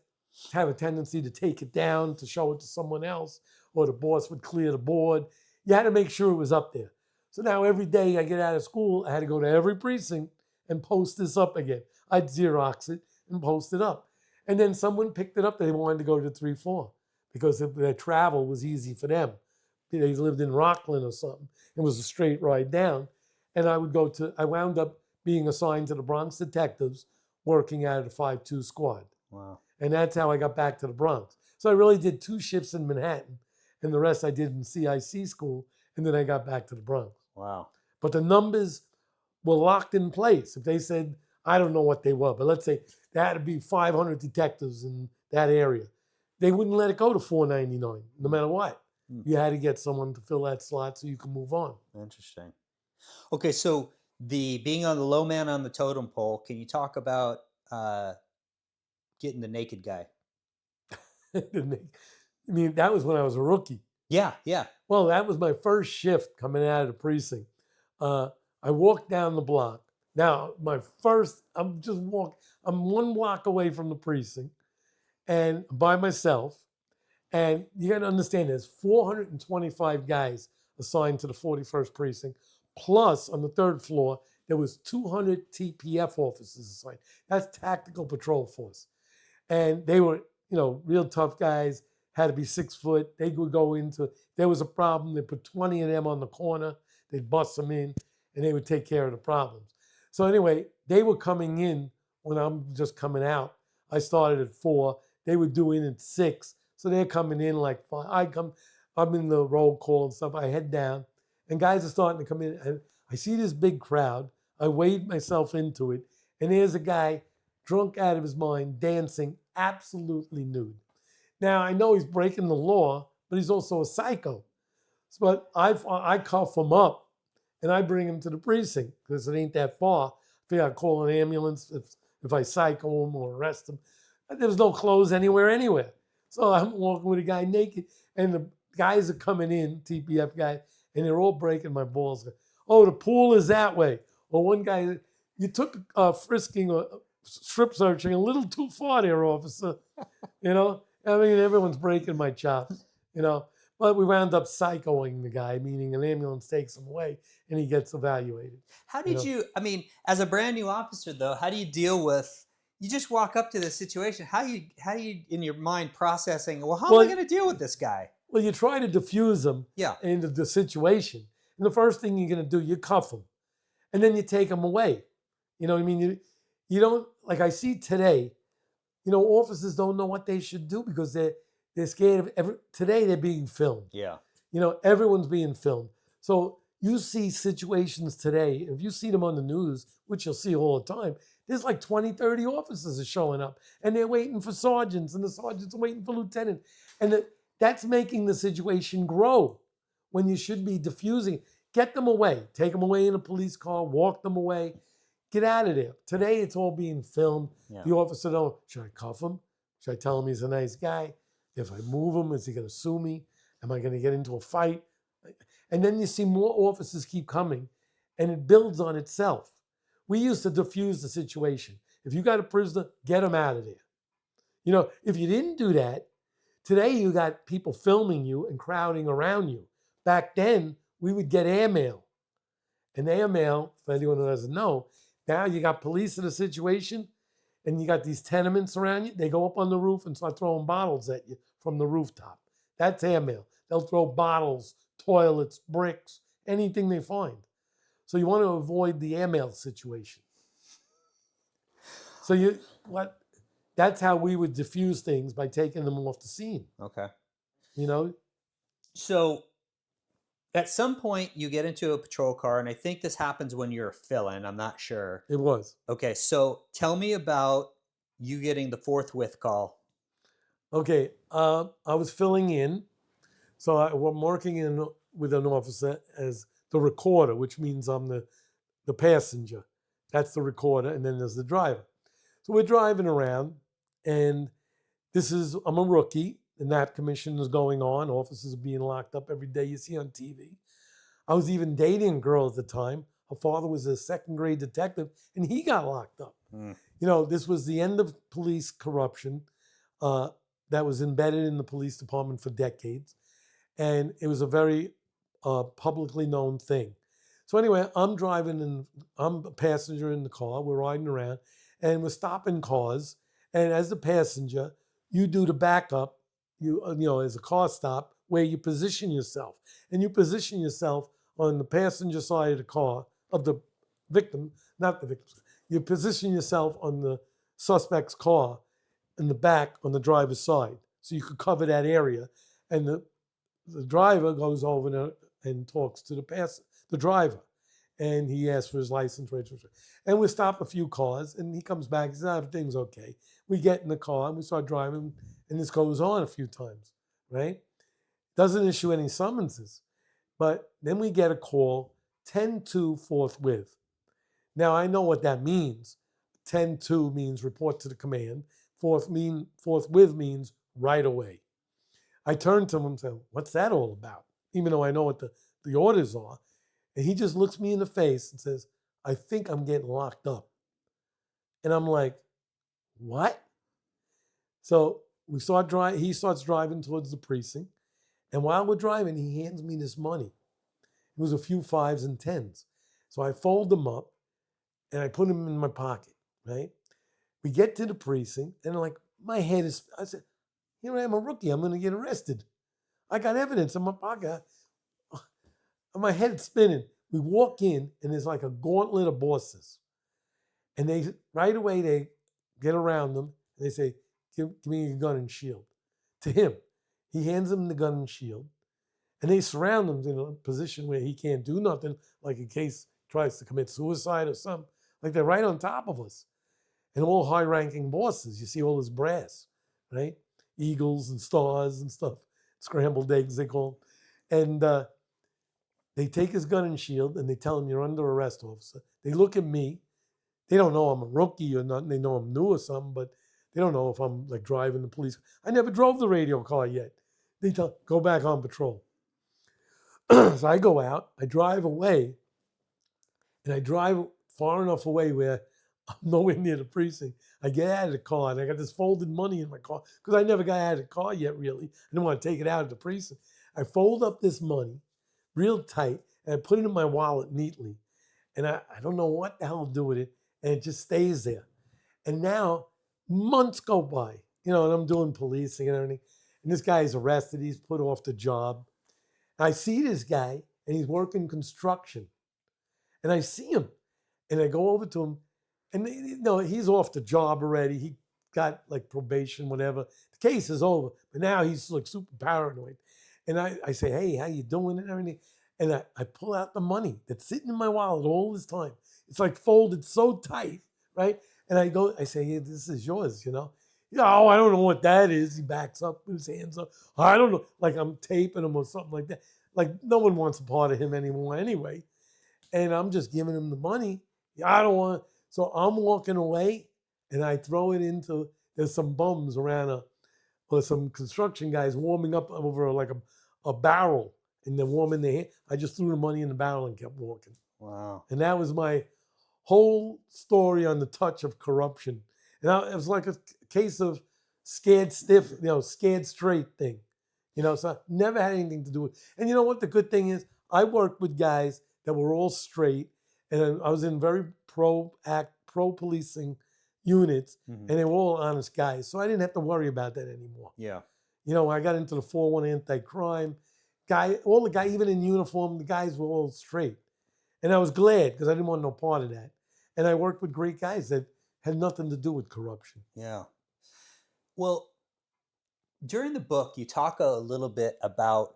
have a tendency to take it down, to show it to someone else, or the boss would clear the board. You had to make sure it was up there. So now every day I get out of school, I had to go to every precinct and post this up again. I'd Xerox it and post it up. And then someone picked it up that they wanted to go to 3-4 because their travel was easy for them. They lived in Rockland or something. It was a straight ride down. And I wound up being assigned to the Bronx Detectives working out of the 5-2 squad. Wow. And that's how I got back to the Bronx. So I really did 2 shifts in Manhattan. and the rest I did in CIC school, and then I got back to the Bronx. Wow. But the numbers were locked in place. If they said, I don't know what they were, but let's say there had to be 500 detectives in that area, they wouldn't let it go to 499, no matter what. You had to get someone to fill that slot so you can move on. Interesting. Okay, so the being on the low man on the totem pole, can you talk about getting the naked guy? I mean, that was when I was a rookie. Yeah, yeah. Well, that was my first shift coming out of the precinct. I walked down the block. Now, I'm one block away from the precinct and by myself. And you got to understand there's 425 guys assigned to the 41st precinct. Plus, on the third floor, there was 200 TPF officers assigned. That's Tactical Patrol Force. And they were, real tough guys, had to be 6 foot. They would go into, if there was a problem, they put 20 of them on the corner, they'd bust them in, and they would take care of the problems. So anyway, they were coming in when I'm just coming out. I started at 4. They would do in at 6. So they're coming in like 5. I'm in the roll call and stuff. I head down, and guys are starting to come in. And I see this big crowd. I wade myself into it, and there's a guy drunk out of his mind, dancing absolutely nude. Now, I know he's breaking the law, but he's also a psycho. But I cuff him up, and I bring him to the precinct because it ain't that far. I figure I'd call an ambulance if I psycho him or arrest him. There was no clothes anywhere. So I'm walking with a guy naked, and the guys are coming in, TPF guys, and they're all breaking my balls. Oh, the pool is that way. Or one guy, you took frisking or strip searching a little too far there, officer. I mean, everyone's breaking my chops, But we wound up psychoing the guy, meaning an ambulance takes him away and he gets evaluated. How did as a brand new officer though, how do you deal with, you just walk up to this situation, how do you in your mind processing, how am I going to deal with this guy? Well, you try to diffuse him into the situation. And the first thing you're going to do, you cuff him. And then you take him away. You know what I mean? You don't, like I see today, officers don't know what they should do because they're scared of today they're being filmed. Yeah. Everyone's being filmed. So you see situations today, if you see them on the news, which you'll see all the time, there's like 20, 30 officers are showing up and they're waiting for sergeants and the sergeants are waiting for lieutenant. And that's making the situation grow when you should be diffusing. Get them away. Take them away in a police car, walk them away. Get out of there. Today, it's all being filmed. Yeah. The officer don't, should I cuff him? Should I tell him he's a nice guy? If I move him, is he going to sue me? Am I going to get into a fight? And then you see more officers keep coming, and it builds on itself. We used to diffuse the situation. If you got a prisoner, get him out of there. If you didn't do that, today you got people filming you and crowding around you. Back then, we would get airmail. And airmail, for anyone who doesn't know, now you got police in a situation and you got these tenements around you. They go up on the roof and start throwing bottles at you from the rooftop. That's airmail. They'll throw bottles, toilets, bricks, anything they find. So you want to avoid the airmail situation. So that's how we would diffuse things, by taking them off the scene. Okay. So at some point you get into a patrol car, and I think this happens when you're a fill-in. I'm not sure. It was. Okay, so tell me about you getting the forthwith call. Okay, I was filling in. So I'm working with an officer as the recorder, which means I'm the passenger. That's the recorder, and then there's the driver. So we're driving around, and I'm a rookie, and that commission is going on. Officers are being locked up every day you see on TV. I was even dating a girl at the time. Her father was a second-grade detective, and he got locked up. This was the end of police corruption that was embedded in the police department for decades, and it was a very publicly known thing. So anyway, I'm driving, and I'm a passenger in the car. We're riding around, and we're stopping cars. And as the passenger, you do the backup, as a car stop, where you position yourself. And you position yourself on the passenger side of the car, of the victim, not the victim. You position yourself on the suspect's car in the back on the driver's side. So you could cover that area. And the the driver goes over and talks to the driver, and he asks for his license, registration. And we stop a few cars, and he comes back. He says, everything's okay. We get in the car, and we start driving, and this goes on a few times, right? Doesn't issue any summonses. But then we get a call, 10-2 forthwith. Now, I know what that means. 10-2 means report to the command. Forthwith means right away. I turn to him and say, what's that all about? Even though I know what the orders are. And he just looks me in the face and says, I think I'm getting locked up. And I'm like, what? So he starts driving towards the precinct. And while we're driving, he hands me this money. It was a few 5s and 10s. So I fold them up and I put them in my pocket, right? We get to the precinct and like my head is, I said, here I am, a rookie. I'm going to get arrested. I got evidence in my pocket. My head's spinning. We walk in and there's like a gauntlet of bosses. And right away they get around them and they say, give me your gun and shield. To him, he hands them the gun and shield. And they surround him in a position where he can't do nothing, like in case he tries to commit suicide or something. Like they're right on top of us. And all high-ranking bosses. You see all this brass, right? Eagles and stars and stuff. Scrambled eggs, they call them. And they take his gun and shield and they tell him, you're under arrest, officer. They look at me. They don't know I'm a rookie or nothing. They know I'm new or something, but they don't know if I'm like driving the police. I never drove the radio car yet. They tell, go back on patrol. So I go out, I drive away, and I drive far enough away where I'm nowhere near the precinct. I get out of the car, and I got this folded money in my car, because I never got out of the car yet, really. I didn't want to take it out of the precinct. I fold up this money real tight, and I put it in my wallet neatly. And I don't know what the hell to do with it, and it just stays there. And now, months go by, and I'm doing policing and everything, and this guy's arrested, he's put off the job. I see this guy, and he's working construction. And I see him, and I go over to him, and he's off the job already. He got like probation, whatever. The case is over, but now he's like super paranoid. And I say, hey, how you doing and everything? And I pull out the money that's sitting in my wallet all this time. It's like folded so tight, right? And I say, hey, this is yours, Oh, I don't know what that is. He backs up, with his hands up. I don't know, like I'm taping him or something like that. Like no one wants a part of him anymore anyway. And I'm just giving him the money. I don't want, so I'm walking away and I throw it there's some bums around or some construction guys warming up over like a barrel, and they're warming their hand. I just threw the money in the barrel and kept walking. Wow. And that was my whole story on the touch of corruption. And it was like a case of scared stiff, scared straight thing. So I never had anything to do with it. And you know what the good thing is? I worked with guys that were all straight, and I was in very pro-policing units, and they were all honest guys. So I didn't have to worry about that anymore. Yeah. I got into the 4-1 anti-crime. All the guys, even in uniform, the guys were all straight. And I was glad, because I didn't want no part of that. And I worked with great guys that had nothing to do with corruption. Yeah. Well, during the book, you talk a little bit about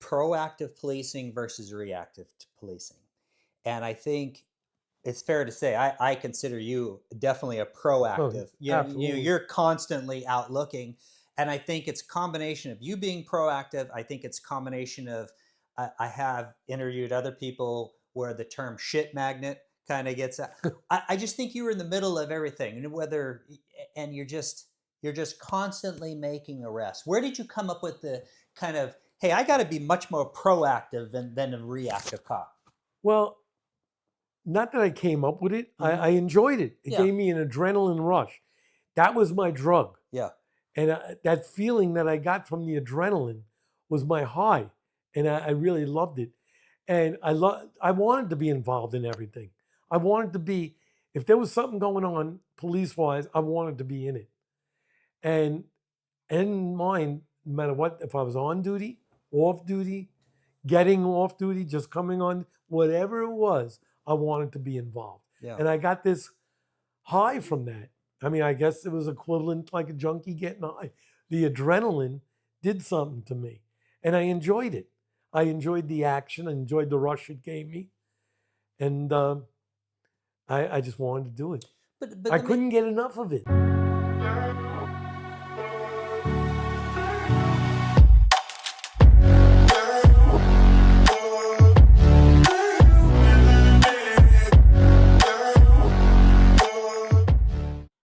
proactive policing versus reactive policing. And I think it's fair to say I consider you definitely a proactive. Absolutely. You're constantly out looking. And I think it's a combination of you being proactive. I think it's a combination of, I have interviewed other people where the term shit magnet kind of gets out. I just think you were in the middle of everything, and you're just constantly making arrests. Where did you come up with the kind of, hey, I got to be much more proactive than a reactive cop? Well, not that I came up with it. I enjoyed it. It gave me an adrenaline rush. That was my drug. Yeah. And that feeling that I got from the adrenaline was my high. And I really loved it. And I wanted to be involved in everything. I wanted to be, if there was something going on police-wise, I wanted to be in it. And in mind, no matter what, if I was on duty, off duty, getting off duty, just coming on, whatever it was, I wanted to be involved. Yeah. And I got this high from that. I mean, I guess it was equivalent like a junkie getting high. The adrenaline did something to me. and I enjoyed it. I enjoyed the action. I enjoyed the rush it gave me, and I just wanted to do it. But I let me, couldn't get enough of it.